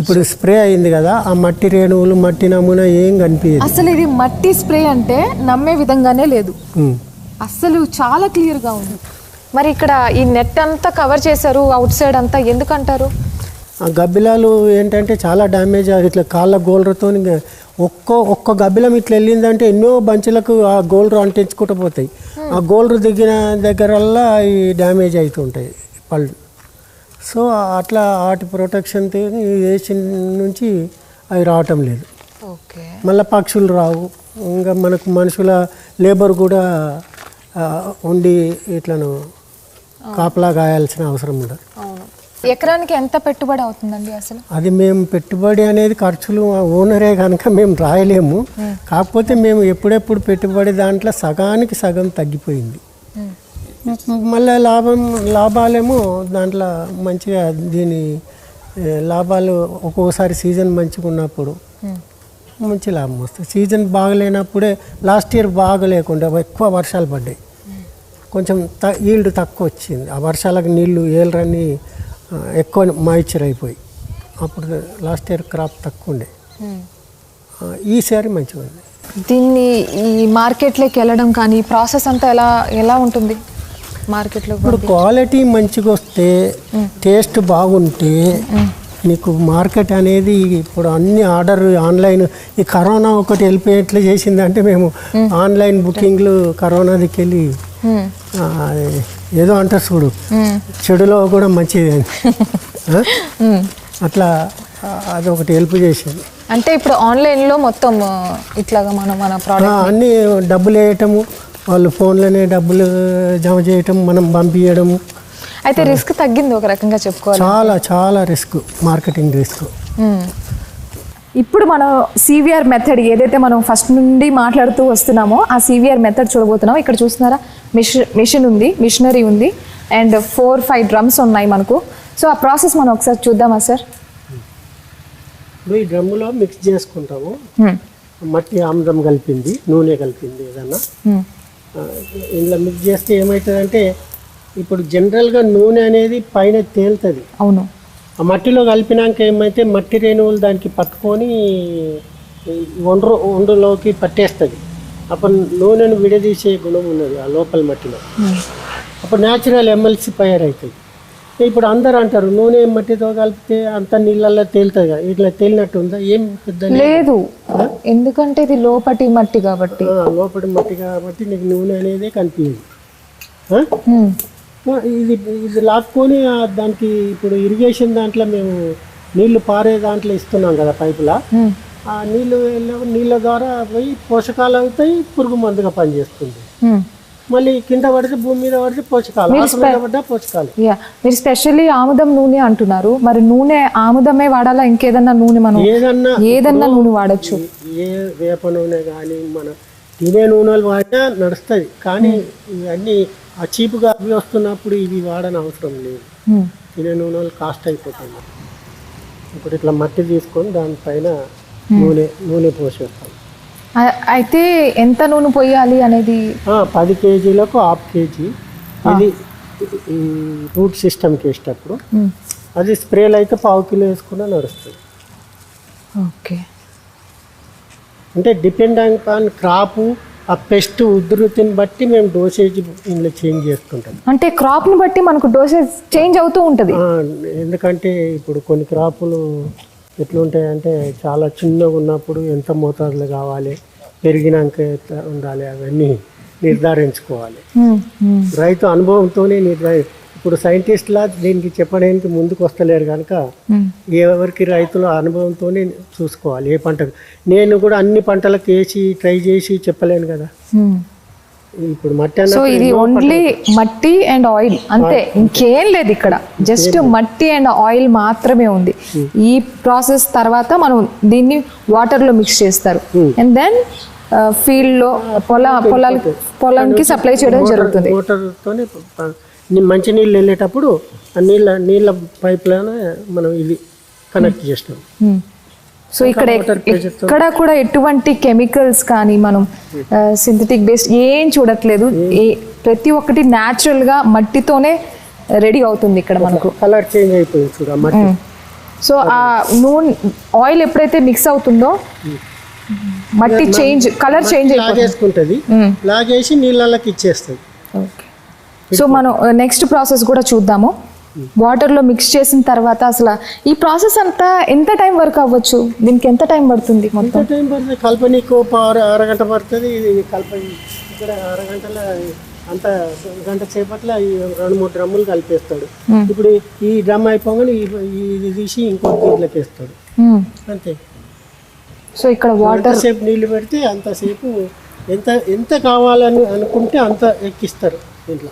ఇప్పుడు స్ప్రే అయింది కదా, ఆ మట్టి రేణువులు మట్టి నమూనా ఏం కనిపించదు. అసలు ఇది మట్టి స్ప్రే అంటే నమ్మే విధంగానే లేదు, అసలు చాలా క్లియర్గా ఉంది. మరి ఇక్కడ ఈ నెట్ అంతా కవర్ చేశారు అవుట్ సైడ్ అంతా, ఎందుకంటారు? ఆ గబ్బిలాలు ఏంటంటే చాలా డ్యామేజ్, ఇట్లా కాళ్ళ గోల్రతో ఒక్క గబ్బిలం ఇట్లా వెళ్ళిందంటే ఎన్నో బంచులకు ఆ గోల్రు అంటించుకుంటూ పోతాయి. ఆ గోల్రు దిగిన దగ్గరల్లా ఈ డ్యామేజ్ అవుతుంటాయి పళ్ళు. సో అట్లా వాటి ప్రొటెక్షన్ వేసిన నుంచి అవి రావటం లేదు. మళ్ళీ పక్షులు రావు, ఇంకా మనకు మనుషుల లేబర్ కూడా ఉండి ఇట్లను కాపలా కాయాల్సిన అవసరం ఉండదు. ఎకరానికి ఎంత పెట్టుబడి అవుతుందండి అసలు? అది మేము పెట్టుబడి అనేది ఖర్చులు ఓనరే కనుక మేము రాయలేము. కాకపోతే మేము ఎప్పుడెప్పుడు పెట్టుబడి దాంట్లో సగానికి సగం తగ్గిపోయింది. మళ్ళీ లాభాలేమో దాంట్లో మంచిగా దీని లాభాలు ఒక్కోసారి సీజన్ మంచిగా ఉన్నప్పుడు మంచి లాభం వస్తుంది. సీజన్ బాగలేనప్పుడే లాస్ట్ ఇయర్ బాగలేకుండా ఎక్కువ వర్షాలు పడ్డాయి, కొంచెం ఈల్డ్ తక్కువ వచ్చింది. ఆ వర్షాలకు నీళ్లు ఏళ్ళని ఎక్కువ మాయిశ్చర్ అయిపోయి అప్పుడు లాస్ట్ ఇయర్ క్రాప్ తక్కువ ఉండే. ఈసారి మంచిగా ఉంది. దీన్ని ఈ మార్కెట్లోకి వెళ్ళడం కానీ ప్రాసెస్ అంతా ఎలా ఉంటుంది మార్కెట్లో? ఇప్పుడు క్వాలిటీ మంచిగా వస్తే, టేస్ట్ బాగుంటే మీకు మార్కెట్ అనేది ఇప్పుడు అన్ని ఆర్డర్ ఆన్లైన్, ఈ కరోనా ఒకటి వెళ్ళిపోయేట్లు చేసిందంటే మేము ఆన్లైన్ బుకింగ్లు కరోనాదికి వెళ్ళి ఏదో అంటారు చూడు, చెడులో కూడా మంచిది అని అట్లా అదొకటి హెల్ప్ చేసింది. అంటే ఇప్పుడు ఆన్లైన్లో మొత్తం ఇట్లాగా మన ప్రోడక్ట్ అన్నీ డబ్బులు వేయటము, వాళ్ళు ఫోన్లోనే డబ్బులు జమ చేయటం, మనం పంపించడము. అయితే రిస్క్ తగ్గింది ఒక రకంగా చెప్పుకోవాలి. చాలా చాలా రిస్క్, మార్కెటింగ్ రిస్క్. ఇప్పుడు మనం సివిఆర్ మెథడ్ ఏదైతే మనం ఫస్ట్ నుండి మాట్లాడుతూ వస్తున్నామో ఆ సివిఆర్ మెథడ్ చూడబోతున్నాం. ఇక్కడ చూస్తున్నారా మిషన్ ఉంది, మిషనరీ ఉంది, అండ్ 4-5 డ్రమ్స్ ఉన్నాయి మనకు. సో ఆ ప్రాసెస్ మనం ఒకసారి చూద్దామా సార్? ఈ డ్రమ్ములో మిక్స్ చేసుకుంటాము. మట్టి ఆమ్లం కలిపింది, నూనె కలిపింది ఏదన్నా ఇందులో మిక్స్ చేస్తే ఏమవుతుందంటే, ఇప్పుడు జనరల్గా నూనె అనేది పైన తేలుతుంది. అవును. ఆ మట్టిలో కలిపినాక ఏమైతే మట్టి రేణువులు దానికి పట్టుకొని ఒండ్రులోకి పట్టేస్తుంది. అప్పుడు నూనెను విడదీసే గుణం ఉన్నది ఆ లోపల మట్టిలో. అప్పుడు న్యాచురల్ ఎమ్మెల్సీ తయారవుతుంది. ఇప్పుడు అందరు అంటారు నూనె మట్టితో కలిపితే అంత నీళ్ళల్లో తేలుతుంది కదా, ఇట్లా తేలినట్టు ఉందా? ఏం పెద్ద లేదు, ఎందుకంటే ఇది లోపటి మట్టి కాబట్టి. లోపటి మట్టి కాబట్టి నీకు నూనె అనేదే కనిపించదు. ఇది ఇది లాక్కొని దానికి ఇప్పుడు ఇరిగేషన్ దాంట్లో మేము నీళ్లు పారే దాంట్లో ఇస్తున్నాం కదా పైపులా, ఆ నీళ్ళ ద్వారా పోయి పోషకాలు అవుతాయి, పురుగు మందుగా పనిచేస్తుంది. మళ్ళీ కింద పడితే భూమి మీద పడితే పోషకాలు, పడ్డా పోషకాలు. మీరు స్పెషల్లీ ఆముదం నూనె అంటున్నారు, మరి నూనె ఆముదమే వాడాలా, ఇంకేదన్నా నూనె మనం ఏదన్నా నూనె వాడచ్చు? ఏ వేప నూనె కానీ మనం తినే నూనెలు వాడినా నడుస్తుంది, కానీ ఇవన్నీ ఆ చీపుగా అవి వస్తున్నప్పుడు ఇవి వాడని అవసరం లేదు. తినే నూనెలు కాస్ట్ అయిపోతాయి. ఇప్పుడు ఇట్లా మట్టి తీసుకొని దానిపైన నూనె పోసేస్తాం. అయితే ఎంత నూనె పోయాలి అనేది 10 కేజీలకు 1/2 కేజీ. ఇది రూట్ సిస్టమ్కి వేసేటప్పుడు, అది స్ప్రేలు అయితే 1/2 కిలో వేసుకున్నా నడుస్తుంది. ఓకే, అంటే డిపెండ్ ఆన్ క్రాపు, ఆ పెస్ట్ ఉధృతిని బట్టి మేము డోసేజ్ ఇందులో చేంజ్ చేసుకుంటాం. అంటే క్రాప్ని బట్టి మనకు డోసేజ్ చేంజ్ అవుతూ ఉంటుంది. ఎందుకంటే ఇప్పుడు కొన్ని క్రాపులు ఎట్లుంటాయంటే చాలా చిన్నగా ఉన్నప్పుడు ఎంత మోతాదులో కావాలి, పెరిగినాక ఎంత ఉండాలి, అవన్నీ నిర్ధారించుకోవాలి. రైతు అనుభవంతోనే ఇప్పుడు సైంటిస్ట్లా దీనికి చెప్పడానికి ముందుకు వస్తలేరు కనుక ఎవరికి రైతుల అనుభవంతోనే చూసుకోవాలి ఏ పంటకు. నేను కూడా అన్ని పంటలకు వేసి ట్రై చేసి చెప్పలేను కదా. ఇప్పుడు మట్టి సో ఇది ఓన్లీ మట్టి అండ్ ఆయిల్ అంతే, ఇంకేం లేదు ఇక్కడ, జస్ట్ మట్టి అండ్ ఆయిల్ మాత్రమే ఉంది. ఈ ప్రాసెస్ తర్వాత మనం దీన్ని వాటర్ లో మిక్స్ చేస్తారు, అండ్ దెన్ ఫీల్డ్ లో పొలానికి సప్లై చేయడం జరుగుతుంది. మోటార్తోనే మంచి నీళ్ళు వెళ్ళేటప్పుడు ఆ నీళ్ళ పైప్ లైన్ మనం ఇది కనెక్ట్ చేస్తాం. సో ఇక్కడ కూడా ఎటువంటి కెమికల్స్ కానీ మనం సింథటిక్ బేస్డ్ ఏం చూడట్లేదు, ప్రతి ఒక్కటి న్యాచురల్ గా మట్టితోనే రెడీ అవుతుంది ఇక్కడ మనకు. కలర్ చేంజ్ అయిపోయింది చూడ మట్టి. సో ఆ నూనె ఆయిల్ ఎప్పుడైతే మిక్స్ అవుతుందో మట్టి కలర్ చేంజ్ లాగేసుకుంటది, లాగేసి నీళ్ళకి ఇచ్చేస్తుంది. సో మనం నెక్స్ట్ ప్రాసెస్ కూడా చూద్దాము. వాటర్ లో మిక్స్ చేసిన తర్వాత అసలు ఈ ప్రాసెస్ అంతా ఎంత టైం వరకు అవ్వచ్చు, దీనికి ఎంత టైం పడుతుంది? మొత్తం టైం పడుతుంది, కల్పనీకు అరగంట పడుతుంది. ఇది కల్పని ఇక్కడ అరగంటలో అంత గంట సేపట్లో 2-3 డ్రమ్ములు కలిపేస్తాడు. ఇప్పుడు ఈ డ్రమ్ అయిపోగానే ఇది తీసి ఇంకో దీంట్లోకి వేస్తాడు, అంతే. సో ఇక్కడ వాటర్ సేపు నీళ్లు పెడితే అంతసేపు ఎంత కావాలని అనుకుంటే అంత ఎక్కిస్తారు దీంట్లో.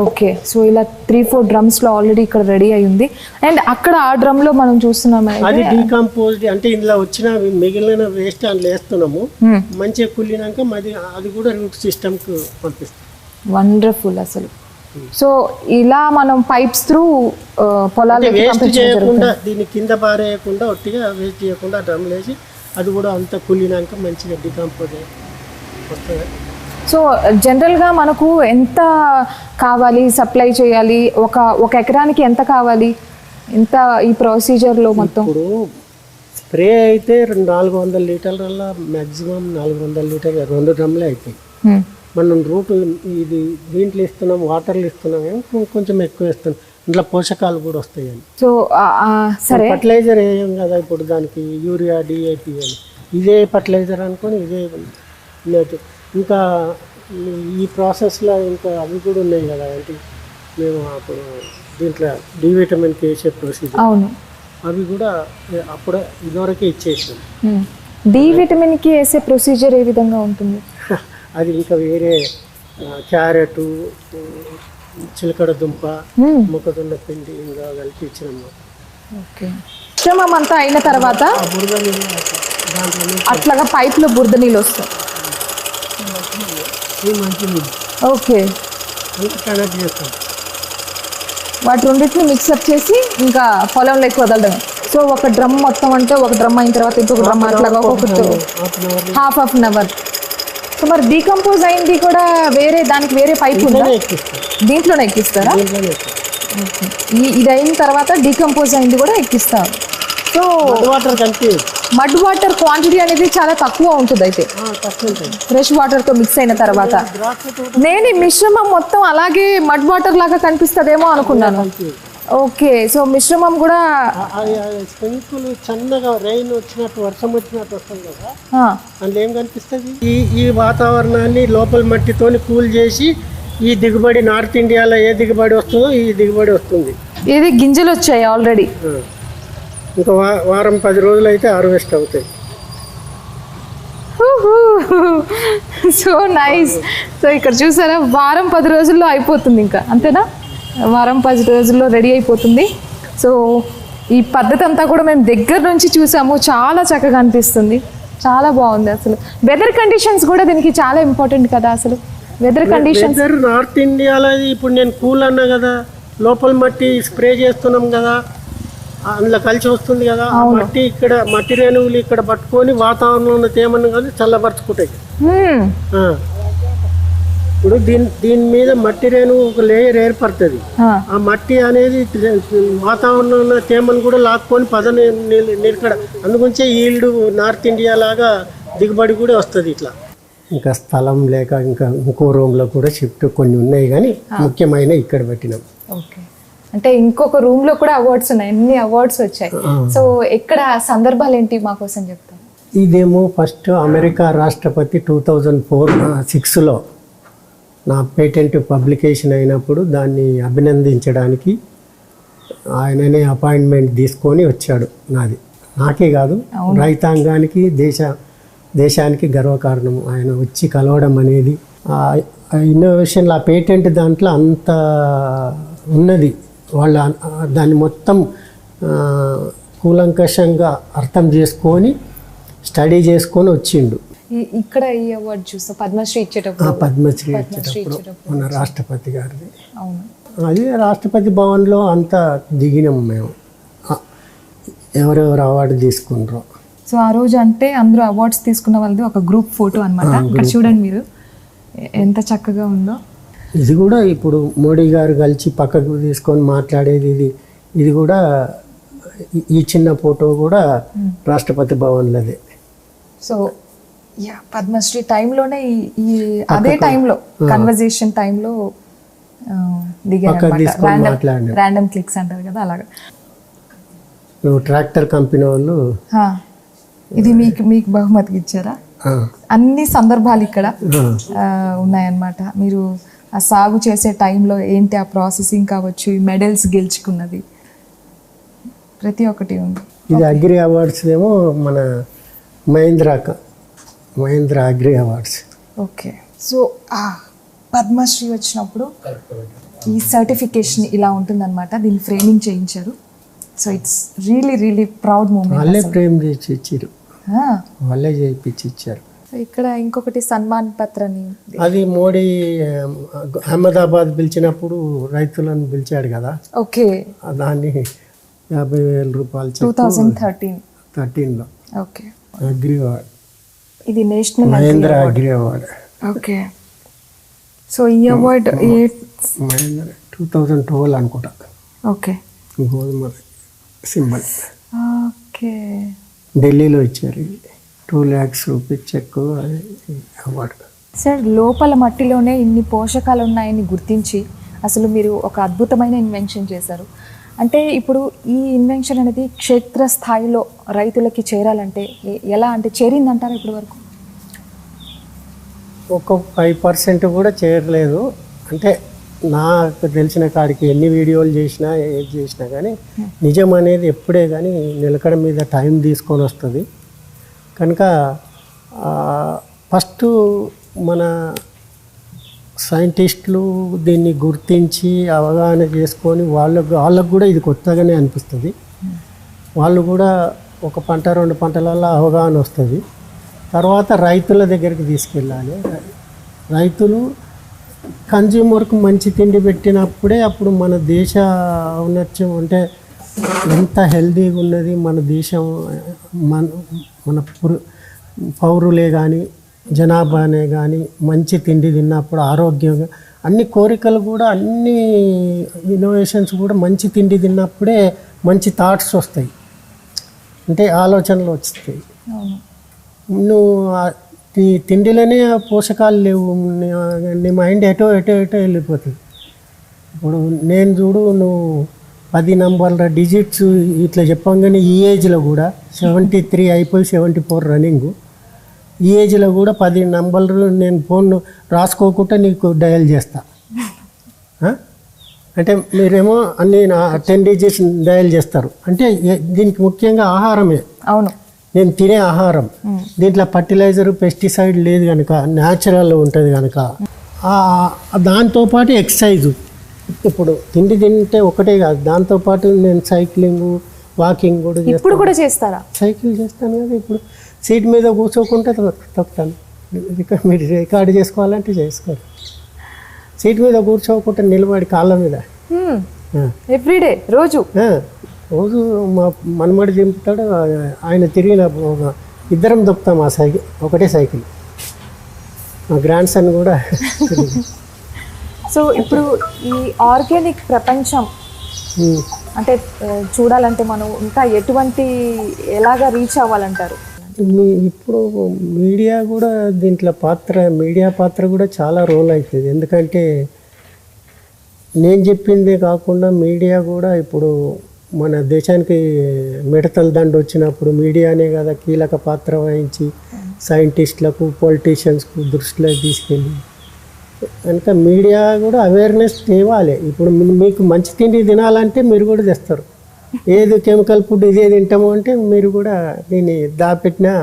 ఓకే, సో ఇలా 3-4 డ్రమ్స్ లో ఆల్రెడీ ఇక్కడ రెడీ అయ్యింది. అండ్ అక్కడ ఆ డ్రమ్ లో మనం చూస్తున్నాం అది డీకంపోజ్డ్, అంటే ఇందులో వచ్చిన మిగిలిన వేస్ట్ అందులో వేస్తున్నాము. మంచిగా కుళ్ళినాక అది కూడా రూట్ సిస్టమ్ కు పంపిస్తాం. వండర్ఫుల్ అసలు. సో ఇలా మనం పైప్స్ త్రూ పొలాలు వేస్ట్ చేయకుండా, దీన్ని కింద పారేయకుండా, ఒట్టిగా వేస్ట్ చేయకుండా డ్రమ్ వేసి అది కూడా అంత కుళ్ళినాక మంచిగా డీకంపోజ్ వస్తుంది. సో జనరల్గా మనకు ఎంత కావాలి, సప్లై చేయాలి, ఒక ఎకరానికి ఎంత కావాలి, ఎంత ఈ ప్రొసీజర్లో మొత్తం? ఇప్పుడు స్ప్రే అయితే 400 లీటర్ల మ్యాక్సిమం 400 లీటర్లు 2 డ్రమ్లే అవుతాయి. మనం రూట్ ఇది దీంట్లో ఇస్తున్నాం, వాటర్లు ఇస్తున్నాం, కొంచెం ఎక్కువ ఇస్తున్నాం, ఇంట్లో పోషకాలు కూడా వస్తాయని. సో సరే, ఫర్టిలైజర్ వేయం కదా ఇప్పుడు దానికి, యూరియా, DAP అని ఇదే ఫర్టిలైజర్ అనుకొని ఇదే. ఇంకా ఈ ప్రాసెస్లో ఇంకా అవి కూడా ఉన్నాయి కదా, అంటే మేము అప్పుడు దీంట్లో డి విటమిన్కి వేసే ప్రొసీజర్, అవి కూడా అప్పుడే ఇదివరకే ఇచ్చేసాం. డి విటమిన్కి వేసే ప్రొసీజర్ ఏ విధంగా ఉంటుంది? అది ఇంకా వేరే క్యారెట్, చిలకడ దుంప, మొక్కజొన్న పిండి ఇంకా కలిపి ఇచ్చినాము. ఓకే, మిశ్రమం అంతా అయిన తర్వాత బురద నీళ్ళు అట్లాగా పైప్లో బురద నీళ్ళు వస్తాయి. ఓకే, కనెక్ట్ చేస్తాం. వాటి రెండింటిని మిక్సప్ చేసి ఇంకా పొలంలోకి వదలడమే. సో ఒక డ్రమ్ మొత్తం అంటే ఒక డ్రమ్ అయిన తర్వాత ఇంకొక డ్రమ్ అట్లాగా హాఫ్ అన్ అవర్. సో మరి డీకంపోజ్ అయింది కూడా వేరే, దానికి వేరే పైప్ ఉందా? దీంట్లోనే ఎక్కిస్తారా? ఇది అయిన తర్వాత డీకంపోజ్ అయింది కూడా ఎక్కిస్తారు. సో వాటర్ కలిపి మడ్ వాటర్ క్వాంటిటీ అనేది చాలా తక్కువ ఉంటుంది అయితే తక్కువ ఉంటుంది. ఫ్రెష్ వాటర్తో మిక్స్ అయిన తర్వాత. నేను ఈ మిశ్రమం మొత్తం అలాగే మడ్ వాటర్ లాగా కనిపిస్తుందేమో అనుకున్నాను. ఓకే, సో మిశ్రమం కూడా స్ప్రింకులు చిన్నగా రెయిన్ వచ్చినట్టు వర్షం వచ్చినట్టు వస్తుంది కదా, అందులో ఏం కనిపిస్తుంది, ఈ వాతావరణాన్ని లోపల మట్టితోని కూల్ చేసి ఈ దిగుబడి నార్త్ ఇండియాలో ఏ దిగుబడి వస్తుందో ఈ దిగుబడి వస్తుంది. ఇది గింజలు వచ్చాయి ఆల్రెడీ. ఇంకా వారం 10 రోజులు అయితే హార్వెస్ట్ అవుతాయి. So nice. సో ఇక్కడ చూసారా, వారం 10 రోజుల్లో అయిపోతుంది, ఇంకా అంతేనా, వారం 10 రోజుల్లో రెడీ అయిపోతుంది. సో ఈ పద్ధతి అంతా కూడా మేము దగ్గర నుంచి చూసాము, చాలా చక్కగా అనిపిస్తుంది, చాలా బాగుంది. అసలు వెదర్ కండిషన్స్ కూడా దీనికి చాలా ఇంపార్టెంట్ కదా. అసలు వెదర్ కండిషన్స్ నార్త్ ఇండియాలో ఇప్పుడు నేను కూల్ అన్నా కదా, లోపల మట్టి స్ప్రే చేస్తున్నాం కదా, అందులో కలిసి వస్తుంది కదా, ఆ మట్టి ఇక్కడ మట్టి రేణువులు ఇక్కడ పట్టుకొని వాతావరణంలో తేమను కానీ చల్లబరుచుకుంటాయి. ఇప్పుడు దీని మీద మట్టి రేణువు ఒక లేయర్ ఏర్పడుతుంది. ఆ మట్టి అనేది వాతావరణంలో తేమను కూడా లాక్కొని పదని నిలకడ, అందుగురించే ఈల్డ్ నార్త్ ఇండియా లాగా దిగుబడి కూడా వస్తుంది ఇట్లా. ఇంకా స్థలం లేక ఇంకా ఇంకో రూమ్లో కూడా షిఫ్ట్ కొన్ని ఉన్నాయి, కానీ ముఖ్యమైన ఇక్కడ పెట్టినాం. ఓకే, అంటే ఇంకొక రూమ్ లో కూడా అవార్డ్స్ ఉన్నాయి, ఎన్ని అవార్డ్స్ వచ్చాయి. సో ఎక్కడ సందర్భాలు ఏంటి మా కోసం చెప్తారు? ఇదేమో ఫస్ట్ అమెరికా రాష్ట్రపతి 2004-06లో నా పేటెంట్ పబ్లికేషన్ అయినప్పుడు దాన్ని అభినందించడానికి ఆయననే అపాయింట్మెంట్ తీసుకొని వచ్చాడు. నాకే కాదు, రైతాంగానికి దేశానికి గర్వకారణం ఆయన వచ్చి కలవడం అనేది. ఇన్నోవేషన్ ఆ పేటెంట్ దాంట్లో అంత ఉన్నది, వాళ్ళ దాన్ని మొత్తం కూలంకషంగా అర్థం చేసుకొని స్టడీ చేసుకొని వచ్చిండు. ఇక్కడ ఈ అవార్డు చూస్తా పద్మశ్రీ ఇచ్చేటప్పుడు మన రాష్ట్రపతి గారిది. అది రాష్ట్రపతి భవన్లో అంతా దిగినాం మేము, ఎవరెవరు అవార్డు తీసుకున్నారో. సో ఆ రోజు అంటే అందరూ అవార్డ్స్ తీసుకున్న వాళ్ళది ఒక గ్రూప్ ఫోటో అనమాట. ఇక్కడ చూడండి మీరు, ఎంత చక్కగా ఉందో. ఇది కూడా ఇప్పుడు మోడీ గారు కలిసి పక్కకు తీసుకొని మాట్లాడేది ఇది కూడా ఈ చిన్న ఫోటో కూడా రాష్ట్రపతి భవన్లోదే. సో యా, పద్మశ్రీ టైంలోనే ఈ అదే టైంలో కన్వర్జేషన్ టైంలో దిగారు, ర్యాండమ్ క్లిక్స్ అంటారు కదా, అలాగా. ట్రాక్టర్ కంపెనీ వాళ్ళు ఇది మీకు బహుమతికి ఇచ్చారా? అన్ని సందర్భాలు ఇక్కడ ఉన్నాయన్నమాట. మీరు ఆ సాగు చేసే టైంలో ఏంటి ఆ ప్రాసెసింగ్ కావచ్చు, ఈ మెడల్స్ గెలుచుకున్నది ప్రతి ఒక్కటి ఉంది. ఇది అగ్రి అవార్డ్స్ ఏమో మన Mahindra agri awards. Okay, so Padma Shri వచ్చినప్పుడు ఈ సర్టిఫికేషన్ ఇలా ఉంటుందన్నమాట, దీన్ని ఫ్రేమింగ్ చేయించారు. So it's really proud moment. వాళ్ళే ఫ్రేమ్ చేసి ఇచ్చారు, వాళ్ళే చేయించి ఇచ్చారు. ఇక్కడ ఇంకొకటి సన్మాన్ పత్రని, అది మోడీ అహ్మదాబాద్ పిలిచినప్పుడు రైతులను పిలిచాడు కదా. ఓకే, దాన్ని 50,000 రూపాయలు 2013లో. ఓకే, అగ్రి అవార్డ్, ఇది national Mahindra agri award. Okay, so ఈ అవార్డ్ 2012 అనుకుంటా. ఓకే, గోధుమ సింబల్. ఓకే, ఢిల్లీలో ఇచ్చారు. 2 lakhs rupees cheque award. Sir, లోపల మట్టిలోనే ఇన్ని పోషకాలు ఉన్నాయని గుర్తించి అసలు మీరు ఒక అద్భుతమైన ఇన్వెన్షన్ చేశారు. అంటే ఇప్పుడు ఈ ఇన్వెన్షన్ అనేది క్షేత్ర స్థాయిలో రైతులకి చేరాలంటే ఎలా, అంటే చేరిందంటారా ఇప్పటి వరకు? ఒక 5% కూడా చేరలేదు. అంటే నాకు తెలిసిన కాడికి ఎన్ని వీడియోలు చేసినా ఏది చేసినా కానీ నిజం అనేది ఎప్పుడే కానీ నిలకడ మీద టైం తీసుకొని వస్తుంది. కనుక ఫస్ట్ మన సైంటిస్టులు దీన్ని గుర్తించి అవగాహన చేసుకొని వాళ్ళకు కూడా ఇది కొత్తగానే అనిపిస్తుంది. వాళ్ళు కూడా ఒక పంట 2 పంటలలో అవగాహన వస్తుంది. తర్వాత రైతుల దగ్గరికి తీసుకెళ్ళాలి. రైతులు కన్జ్యూమర్కు మంచి తిండి పెట్టినప్పుడే అప్పుడు మన దేశ ఔన్నత్యం, అంటే ఎంత హెల్దీగా ఉన్నది మన దేశం, మన పౌరులే కానీ జనాభానే కానీ మంచి తిండి తిన్నప్పుడు ఆరోగ్యంగా, అన్ని కోరికలు కూడా, అన్ని ఇన్నోవేషన్స్ కూడా మంచి తిండి తిన్నప్పుడే మంచి థాట్స్ వస్తాయి. అంటే ఆలోచనలు వస్తాయి. అవును. నువ్వు నీ తిండిలోనే ఆ పోషకాలు లేవు, నీ మైండ్ ఎటో వెళ్ళిపోతుంది. ఇప్పుడు నేను చూడు, నువ్వు 10 నంబర్ల డిజిట్స్ ఇట్లా చెప్పంగానే ఈ ఏజ్లో కూడా 73 అయిపోయి 74 రన్నింగ్, ఈ ఏజ్లో కూడా 10 నంబర్లు నేను ఫోన్ రాసుకోకుండా నీకు డయల్ చేస్తా. అంటే మీరేమో అన్ని 10 డిజిట్స్ డయల్ చేస్తారు. అంటే దీనికి ముఖ్యంగా ఆహారమే. అవును. నేను తినే ఆహారం, దీంట్లో ఫర్టిలైజర్ పెస్టిసైడ్ లేదు కనుక, న్యాచురల్ ఉంటుంది కనుక, దాంతోపాటు ఎక్సర్సైజు. ఇప్పుడు తిండి తింటే ఒకటే కాదు, దాంతోపాటు నేను సైక్లింగ్, వాకింగ్ కూడా ఇప్పుడు కూడా చేస్తారా? సైకిల్ చేస్తాను కదా. ఇప్పుడు సీట్ మీద కూర్చోకుంటే తొక్కుతాను. మీరు రికార్డు చేసుకోవాలంటే చేసుకోవాలి. సీట్ మీద కూర్చోకుండా నిలబడి కాళ్ళ మీద ఎవ్రీడే, రోజు మా మనమడి దింపుతాడు, ఆయన తిరిగిన ఇద్దరం దొక్కుతాం ఆ సైకిల్, ఒకటే సైకిల్. మా గ్రాండ్ సన్ కూడా. సో ఇప్పుడు ఈ ఆర్గానిక్ ప్రపంచం అంటే చూడాలంటే మనం ఇంకా ఎలాగా రీచ్ అవ్వాలంటారు? ఇప్పుడు మీడియా కూడా దీంట్లో మీడియా పాత్ర కూడా చాలా రోల్ అవుతుంది. ఎందుకంటే నేను చెప్పిందే కాకుండా మీడియా కూడా ఇప్పుడు మన దేశానికి మిడతల దండు వచ్చినప్పుడు మీడియానే కదా కీలక పాత్ర వహించి సైంటిస్టులకు, పొలిటీషియన్స్కు దృష్టిలో తీసుకెళ్ళి, కనుక మీడియా కూడా అవేర్నెస్ తేవాలి. ఇప్పుడు మీకు మంచి తిండి తినాలంటే మీరు కూడా తెస్తారు. ఏది కెమికల్ ఫుడ్ ఇదే తింటాము అంటే మీరు కూడా దీన్ని దాపెట్టినా,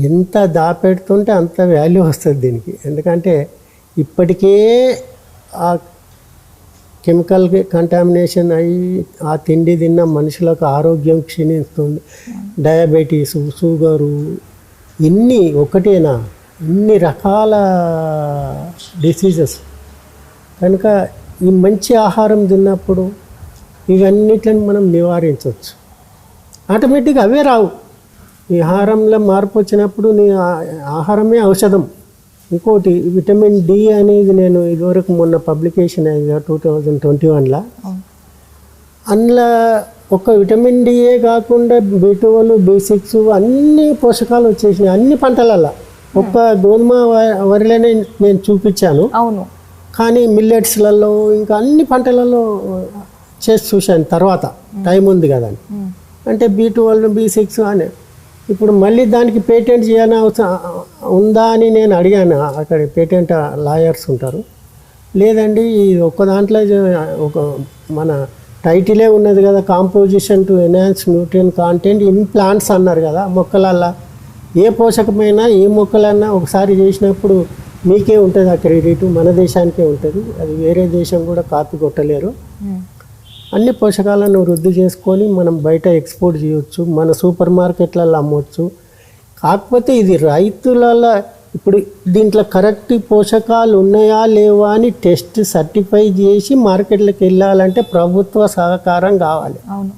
ఎంత దాపెడుతుంటే అంత వాల్యూ వస్తుంది దీనికి. ఎందుకంటే ఇప్పటికే ఆ కెమికల్ కంటామినేషన్ అయ్యి ఆ తిండి తిన్న మనుషులకు ఆరోగ్యం క్షీణిస్తుంది. డయాబెటీస్, షుగరు, ఇన్ని ఒకటేనా, ఇన్ని రకాల డిసీజెస్. కనుక ఈ మంచి ఆహారం తిన్నప్పుడు ఇవన్నిటిని మనం నివారించవచ్చు. ఆటోమేటిక్గా అవే రావు. ఈ ఆహారంలో మార్పు వచ్చినప్పుడు నీ ఆహారమే ఔషధం. ఇంకోటి విటమిన్ డి అనేది నేను ఇదివరకు మొన్న పబ్లికేషన్ అయింది 2021లో. అందులో ఒక విటమిన్ డియే కాకుండా B12, B6 అన్ని పోషకాలు వచ్చేసినాయి అన్ని పంటలలో. ఒక్క గోధుమ వరిలోనే నేను చూపించాను. అవును. కానీ మిల్లెట్స్లలో ఇంకా అన్ని పంటలలో చేసి చూశాను. తర్వాత టైం ఉంది కదా అని, అంటే B12, B6 అని. ఇప్పుడు మళ్ళీ దానికి పేటెంట్ చేయాలని ఉందా అని నేను అడిగాను. అక్కడ పేటెంట్ లాయర్స్ ఉంటారు. లేదండి, ఒక్క దాంట్లో ఒక మన టైటిలే ఉన్నది కదా, composition to enhance nutrient content in plants అన్నారు కదా. మొక్కలల్లా ఏ పోషకమైనా ఏ మొక్కలన్నా ఒకసారి చేసినప్పుడు మీకే ఉంటుంది ఆ క్రెడిట్, మన దేశానికే ఉంటుంది. అది వేరే దేశం కూడా కాపీ కొట్టలేరు. అన్ని పోషకాలను వృద్ధి చేసుకొని మనం బయట ఎక్స్పోర్ట్ చేయొచ్చు, మన సూపర్ మార్కెట్లలో అమ్మవచ్చు. కాకపోతే ఇది రైతులలో ఇప్పుడు దీంట్లో కరెక్ట్ పోషకాలు ఉన్నాయా లేవా అని టెస్ట్ సర్టిఫై చేసి మార్కెట్లకు వెళ్ళాలంటే ప్రభుత్వ సహకారం కావాలి. అవును.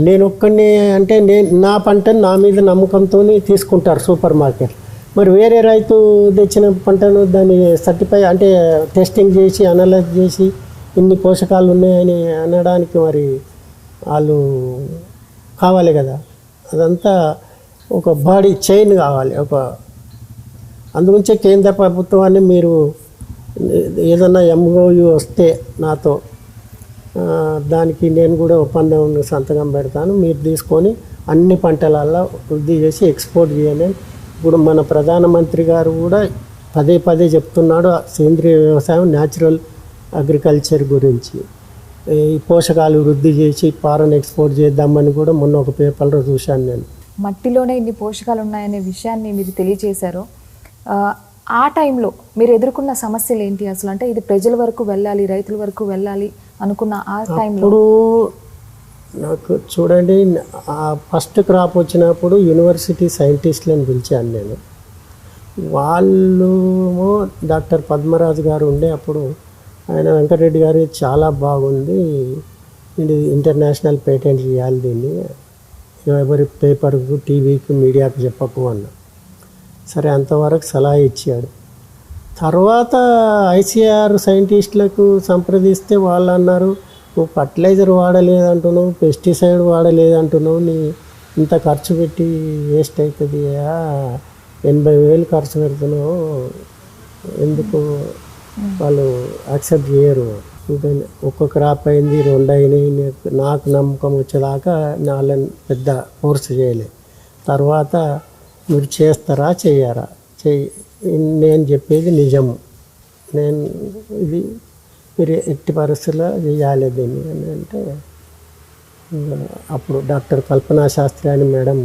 నేను ఒక్కడిని అంటే నా పంటను నా మీద నమ్మకంతో తీసుకుంటారు సూపర్ మార్కెట్. మరి వేరే రైతు తెచ్చిన పంటను దాన్ని సర్టిఫై అంటే టెస్టింగ్ చేసి అనలైజ్ చేసి ఇన్ని పోషకాలు ఉన్నాయని అనడానికి మరి వాళ్ళు కావాలి కదా. అదంతా ఒక బాడీ చైన్ కావాలి. అందుగురించే కేంద్ర ప్రభుత్వాన్ని మీరు ఏదన్నా MOU వస్తే నాతో, దానికి నేను కూడా ఒప్పందం సంతకం పెడతాను. మీరు తీసుకొని అన్ని పంటలలో వృద్ధి చేసి ఎక్స్పోర్ట్ చేయాలి. ఇప్పుడు మన ప్రధానమంత్రి గారు కూడా పదే చెప్తున్నాడు సేంద్రియ వ్యవసాయం, న్యాచురల్ అగ్రికల్చర్ గురించి. ఈ పోషకాలు వృద్ధి చేసి ఫారెన్ ఎక్స్పోర్ట్ చేద్దామని కూడా మొన్న ఒక పేపర్లో చూశాను నేను. మట్టిలోనే ఇన్ని పోషకాలు ఉన్నాయనే విషయాన్ని మీరు తెలియజేశారు. ఆ టైంలో మీరు ఎదుర్కొన్న సమస్యలు ఏంటి అసలు? అంటే ఇది ప్రజల వరకు వెళ్ళాలి, రైతుల వరకు వెళ్ళాలి అనుకున్న ఆ టైంలో ఇప్పుడు నాకు చూడండి, ఫస్ట్ క్రాప్ వచ్చినప్పుడు యూనివర్సిటీ సైంటిస్టులను పిలిచాను నేను. వాళ్ళు డాక్టర్ పద్మరాజు గారు ఉండే అప్పుడు ఆయన వెంకటరెడ్డి గారు చాలా బాగుంది, ఇది ఇంటర్నేషనల్ పేటెంట్ చేయాలి, దీన్ని ఎవరి పేపర్కు, టీవీకి, మీడియాకు చెప్పకు అన్నా. సరే, అంతవరకు సలహా ఇచ్చాడు. తర్వాత ICAR సైంటిస్టులకు సంప్రదిస్తే వాళ్ళు అన్నారు నువ్వు ఫర్టిలైజర్ వాడలేదంటున్నావు, పెస్టిసైడ్ వాడలేదంటున్నావు, నీ ఇంత ఖర్చు పెట్టి వేస్ట్ అవుతుంది, 80,000 ఖర్చు పెడుతున్నావు, ఎందుకు వాళ్ళు యాక్సెప్ట్ చేయరు. ఇంకా ఒక్క క్రాప్ అయింది, 2 అయినాయి, నాకు నమ్మకం వచ్చేదాకా వాళ్ళని పెద్ద ఫోర్స్ చేయలేదు. తర్వాత మీరు చేస్తారా చేయరా, నేను చెప్పేది నిజము, నేను ఇది మీరు ఎట్టి పరిస్థితుల్లో చేయాలి దీన్ని అని అంటే, అప్పుడు డాక్టర్ కల్పనా శాస్త్రి అని మేడం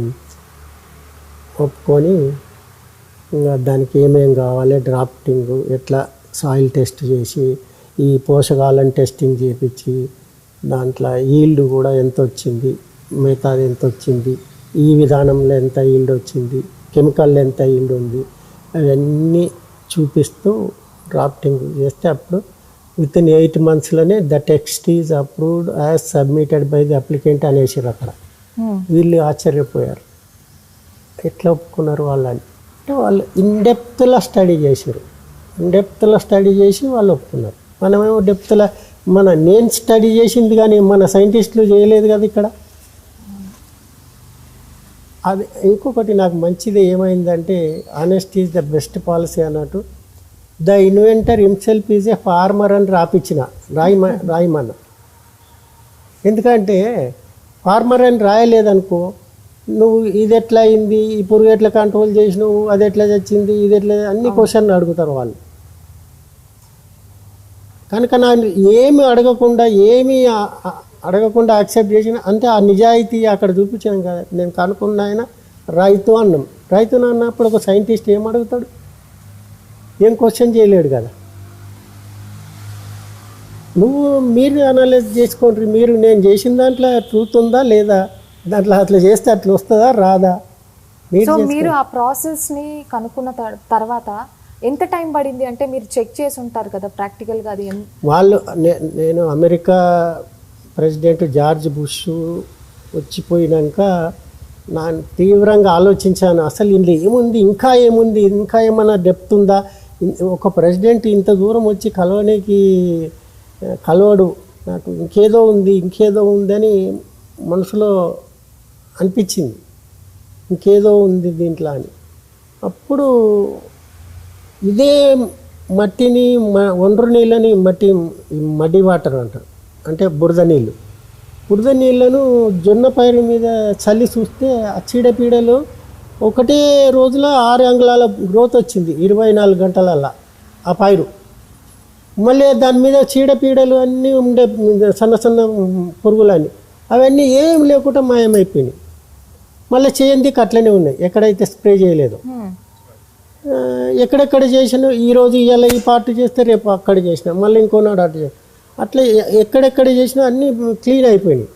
ఒప్పుకొని ఇంకా దానికి ఏమేం కావాలి, డ్రాఫ్టింగ్ ఎట్లా సాయిల్ టెస్ట్ చేసి ఈ పోషకాలను టెస్టింగ్ చేయించి దాంట్లో ఈల్డ్ కూడా ఎంత వచ్చింది, మిగతాది ఎంత వచ్చింది, ఈ విధానంలో ఎంత ఈల్డ్ వచ్చింది, కెమికల్ ఎంత ఈల్డ్ ఉంది, అవన్నీ చూపిస్తూ డ్రాఫ్టింగ్ చేస్తే అప్పుడు విత్ ఇన్ 8 monthsలోనే the text is approved as submitted by the applicant అనేసారు. అక్కడ వీళ్ళు ఆశ్చర్యపోయారు, ఎట్లా ఒప్పుకున్నారు వాళ్ళని అంటే వాళ్ళు ఇన్డెప్త్లో స్టడీ చేశారు. ఇన్డెప్త్లో స్టడీ చేసి వాళ్ళు ఒప్పుకున్నారు. మనమేమో డెప్త్లో నేను స్టడీ చేసింది కానీ మన సైంటిస్టులు చేయలేదు కదా ఇక్కడ. అది ఇంకొకటి నాకు మంచిది ఏమైందంటే, honest is the best policy అన్నట్టు, the inventor himself is a farmer అని రాయమన్న. ఎందుకంటే ఫార్మర్ అని రాయలేదనుకో, నువ్వు ఇది ఎట్లా అయింది, ఈ పురుగు ఎట్లా కంట్రోల్ చేసినావు, అది ఎట్లా చచ్చింది, ఇది ఎట్లా, అన్ని క్వశ్చన్లు అడుగుతారు వాళ్ళు. కనుక నన్ను ఏమి అడగకుండా యాక్సెప్ట్ చేసిన అంటే ఆ నిజాయితీ అక్కడ చూపించాను కదా. నేను కనుక్కున్న ఆయన రైతు అన్నాం. రైతును అన్నప్పుడు ఒక సైంటిస్ట్ ఏం అడుగుతాడు, ఏం క్వశ్చన్ చేయలేడు కదా. మీరు అనలైజ్ చేసుకోండి, మీరు నేను చేసిన దాంట్లో ట్రూత్ ఉందా లేదా, దాంట్లో అట్లా చేస్తే అట్లా వస్తుందా రాదా. మీరు ఆ ప్రాసెస్ని కనుక్కున్న తర్వాత ఎంత టైం పడింది అంటే, మీరు చెక్ చేసి ఉంటారు కదా ప్రాక్టికల్గా అది వాళ్ళు. నేను అమెరికా ప్రెసిడెంట్ జార్జ్ బుష్ వచ్చిపోయినాక నా తీవ్రంగా ఆలోచించాను, అసలు ఇందులో ఏముంది, ఇంకా ఏముంది, ఇంకా ఏమైనా డెప్త్ ఉందా, ఒక ప్రెసిడెంట్ ఇంత దూరం వచ్చి కలవడు, నాకు ఇంకేదో ఉందని మనసులో అనిపించింది, ఇంకేదో ఉంది దీంట్లో అని. అప్పుడు ఇదే మట్టిని ఒండ్రు నీళ్ళని మడ్డి వాటర్ అంటారు, అంటే బురద నీళ్ళను జొన్న పైరు మీద చల్లి చూస్తే ఆ చీడపీడలు ఒకటే రోజులో 6 అంగుళాల గ్రోత్ వచ్చింది 24 గంటలల్లా ఆ పైరు. మళ్ళీ దాని మీద చీడపీడలు అన్నీ ఉండే సన్న పురుగులని అవన్నీ ఏం లేకుండా మాయమైపోయినాయి. మళ్ళీ చేయందికి అట్లనే ఉన్నాయి, ఎక్కడైతే స్ప్రే చేయలేదు. ఎక్కడెక్కడ చేసినా ఈరోజు ఇవాళ ఈ పార్ట్ చేస్తే రేపు అక్కడ చేసినా, మళ్ళీ ఇంకోనాడు అటు చేసిన, అట్లా ఎక్కడెక్కడ చేసినా అన్నీ క్లీన్ అయిపోయినాయి.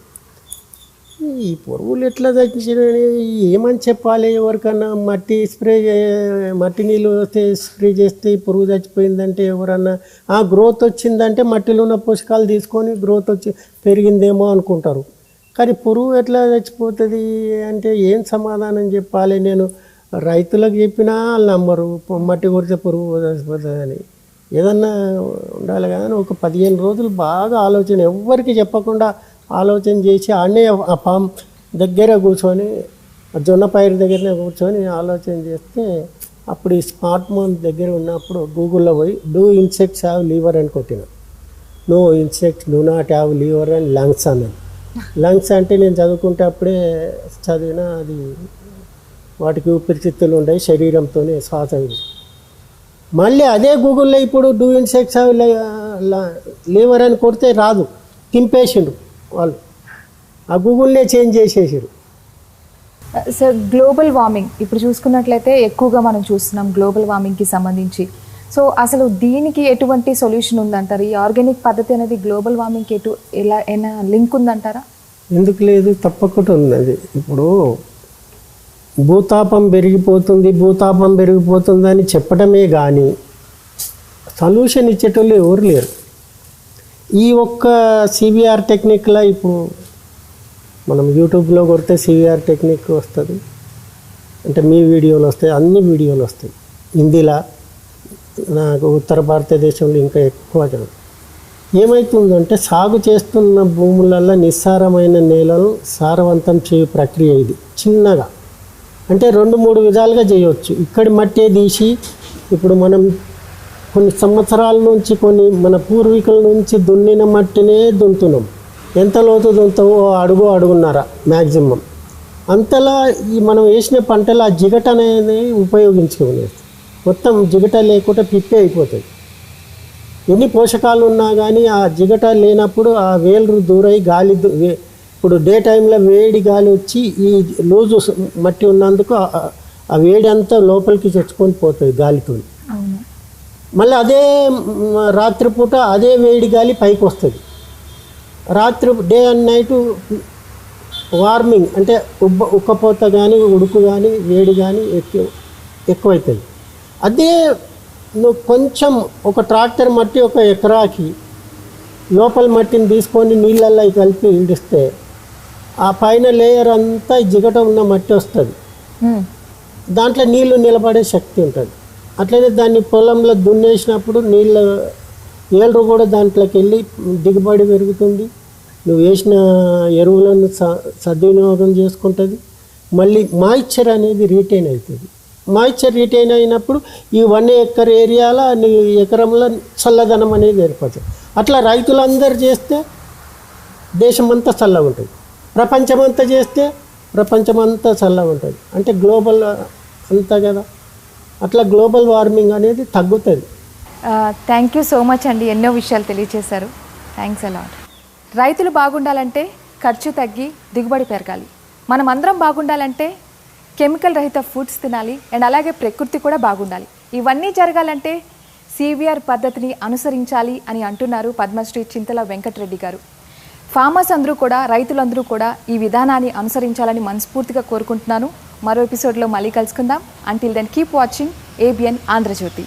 ఈ పురుగులు ఎట్లా తగ్గించినాయి ఏమని చెప్పాలి ఎవరికన్నా. మట్టి నీళ్ళు వస్తే స్ప్రే చేస్తే పురుగు చచ్చిపోయిందంటే ఎవరన్నా గ్రోత్ వచ్చిందంటే మట్టిలో ఉన్న పోషకాలు తీసుకొని గ్రోత్ వచ్చి పెరిగిందేమో అనుకుంటారు. కానీ పురుగు ఎట్లా చచ్చిపోతుంది అంటే ఏం సమాధానం చెప్పాలి. నేను రైతులకు చెప్పినా వాళ్ళు నమ్మరు, మట్టి కొడితే పురుగు చచ్చిపోతుంది అని. ఏదన్నా ఉండాలి కదా. ఒక 15 రోజులు బాగా ఆలోచన, ఎవ్వరికి చెప్పకుండా ఆలోచన చేసి ఆడనే ఆ ఫామ్ దగ్గర కూర్చొని, జొన్న పైరు దగ్గరనే కూర్చొని ఆలోచన చేస్తే, అప్పుడు ఈ స్మార్ట్ ఫోన్ దగ్గర ఉన్నప్పుడు గూగుల్లో పోయి డూ ఇన్సెక్ట్స్ హ్యావ్ లివర్ అని కొట్టిన. No insects do not have liver and lungs అన్నది. లంగ్స్ అంటే నేను చదువుకుంటే అప్పుడే చదివిన, అది వాటికి ఊపిరితిత్తులు ఉన్నాయి, శరీరంతోనే శ్వాస. మళ్ళీ అదే గూగుల్లో ఇప్పుడు డూ ఇన్సెక్ట్స్ హ్యావ్ లివర్ అని కొడితే రాదు, తింపేసిండు వాళ్ళు, ఆ గూగుల్నే చేంజ్ చేసేసారు. సార్, గ్లోబల్ వార్మింగ్ ఇప్పుడు చూసుకున్నట్లయితే ఎక్కువగా మనం చూస్తున్నాం గ్లోబల్ వార్మింగ్కి సంబంధించి. సో అసలు దీనికి ఎటువంటి సొల్యూషన్ ఉందంటారు? ఈ ఆర్గానిక్ పద్ధతి అనేది గ్లోబల్ వార్మింగ్కి ఎలా ఏమైనా లింక్ ఉందంటారా? ఎందుకు లేదు, తప్పకుండా ఉన్నది. ఇప్పుడు భూతాపం పెరిగిపోతుందని చెప్పడమే కానీ సొల్యూషన్ ఇచ్చేటోళ్ళు ఎవరు లేరు. ఈ ఒక్క సివిఆర్ టెక్నిక్లో ఇప్పుడు మనం యూట్యూబ్లో కొడితే సివిఆర్ టెక్నిక్ వస్తుంది, అంటే మీ వీడియోలు వస్తాయి, అన్ని వీడియోలు వస్తాయి హిందీలో. నాకు ఉత్తర భారతదేశంలో ఇంకా ఎక్కువ ఏమవుతుందంటే సాగు చేస్తున్న భూములలో నిస్సారమైన నేలను సారవంతం చేయు ప్రక్రియ ఇది చిన్నగా. అంటే 2-3 విధాలుగా చేయవచ్చు. ఇక్కడి మట్టే తీసి ఇప్పుడు మనం కొన్ని సంవత్సరాల నుంచి మన పూర్వీకుల నుంచి దున్నిన మట్టినే దున్నుతున్నాం. ఎంత లోతు దున్నుతామో అడుగున్నర మ్యాక్సిమం. అంతలా ఈ మనం వేసిన పంటలు ఆ జిగట అనేది ఉపయోగించుకునేది. మొత్తం జిగట లేకుండా పిప్పి అయిపోతుంది. ఎన్ని పోషకాలు ఉన్నా కానీ ఆ జిగట లేనప్పుడు ఆ వేలు దూరై గాలి ఇప్పుడు డే టైంలో వేడి గాలి వచ్చి ఈ లూజు మట్టి ఉన్నందుకు ఆ వేడి అంతా లోపలికి చొచ్చుకొని పోతుంది గాలితో. మళ్ళీ అదే రాత్రిపూట అదే వేడి గాలి పైకి వస్తుంది. రాత్రి డే అండ్ నైట్ వార్మింగ్ అంటే ఉక్కపోత కానీ ఉడుకు కానీ వేడి కానీ ఎక్కువవుతుంది. అదే నువ్వు కొంచెం ఒక ట్రాక్టర్ మట్టి ఒక ఎకరాకి లోపల మట్టిని తీసుకొని నీళ్ళల్లో కలిపి ఇడిస్తే ఆ పైన లేయర్ అంతా జిగట ఉన్న మట్టి వస్తుంది. దాంట్లో నీళ్లు నిలబడే శక్తి ఉంటుంది. అట్లనే దాన్ని పొలంలో దున్నేసినప్పుడు ఏళ్ళు కూడా దాంట్లోకి వెళ్ళి దిగుబడి పెరుగుతుంది. నువ్వు వేసిన ఎరువులను సద్వినియోగం చేసుకుంటుంది. మళ్ళీ మాయిశ్చర్ అనేది రీటైన్ అవుతుంది. మాయిశ్చర్ రీటైన్ అయినప్పుడు ఈ 1 ఎకర్ ఏరియాలో నీ ఎకరంలో చల్లదనం అనేది ఏర్పడుతుంది. అట్లా రైతులందరూ చేస్తే దేశమంతా చల్లగా ఉంటుంది. ప్రపంచమంతా చేస్తే ప్రపంచమంతా చల్లగా ఉంటుంది. అంటే గ్లోబల్ అంతా కదా, అట్లా గ్లోబల్ వార్మింగ్ అనేది తగ్గుతుంది. థ్యాంక్ యూ సో మచ్ అండి, ఎన్నో విషయాలు తెలియజేశారు. Thanks a lot. రైతులు బాగుండాలంటే ఖర్చు తగ్గి దిగుబడి పెరగాలి. మనం అందరం బాగుండాలంటే కెమికల్ రహిత ఫుడ్స్ తినాలి అండ్ అలాగే ప్రకృతి కూడా బాగుండాలి. ఇవన్నీ జరగాలంటే CVR పద్ధతిని అనుసరించాలి అని అంటున్నారు పద్మశ్రీ చింతల వెంకటరెడ్డి గారు. ఫార్మర్స్ అందరూ కూడా, రైతులందరూ కూడా ఈ విధానాన్ని అనుసరించాలని మనస్ఫూర్తిగా కోరుకుంటున్నాను. మరో ఎపిసోడ్లో మళ్ళీ కలుసుకుందాం. Until then keep watching ABN Andhra Jyothi.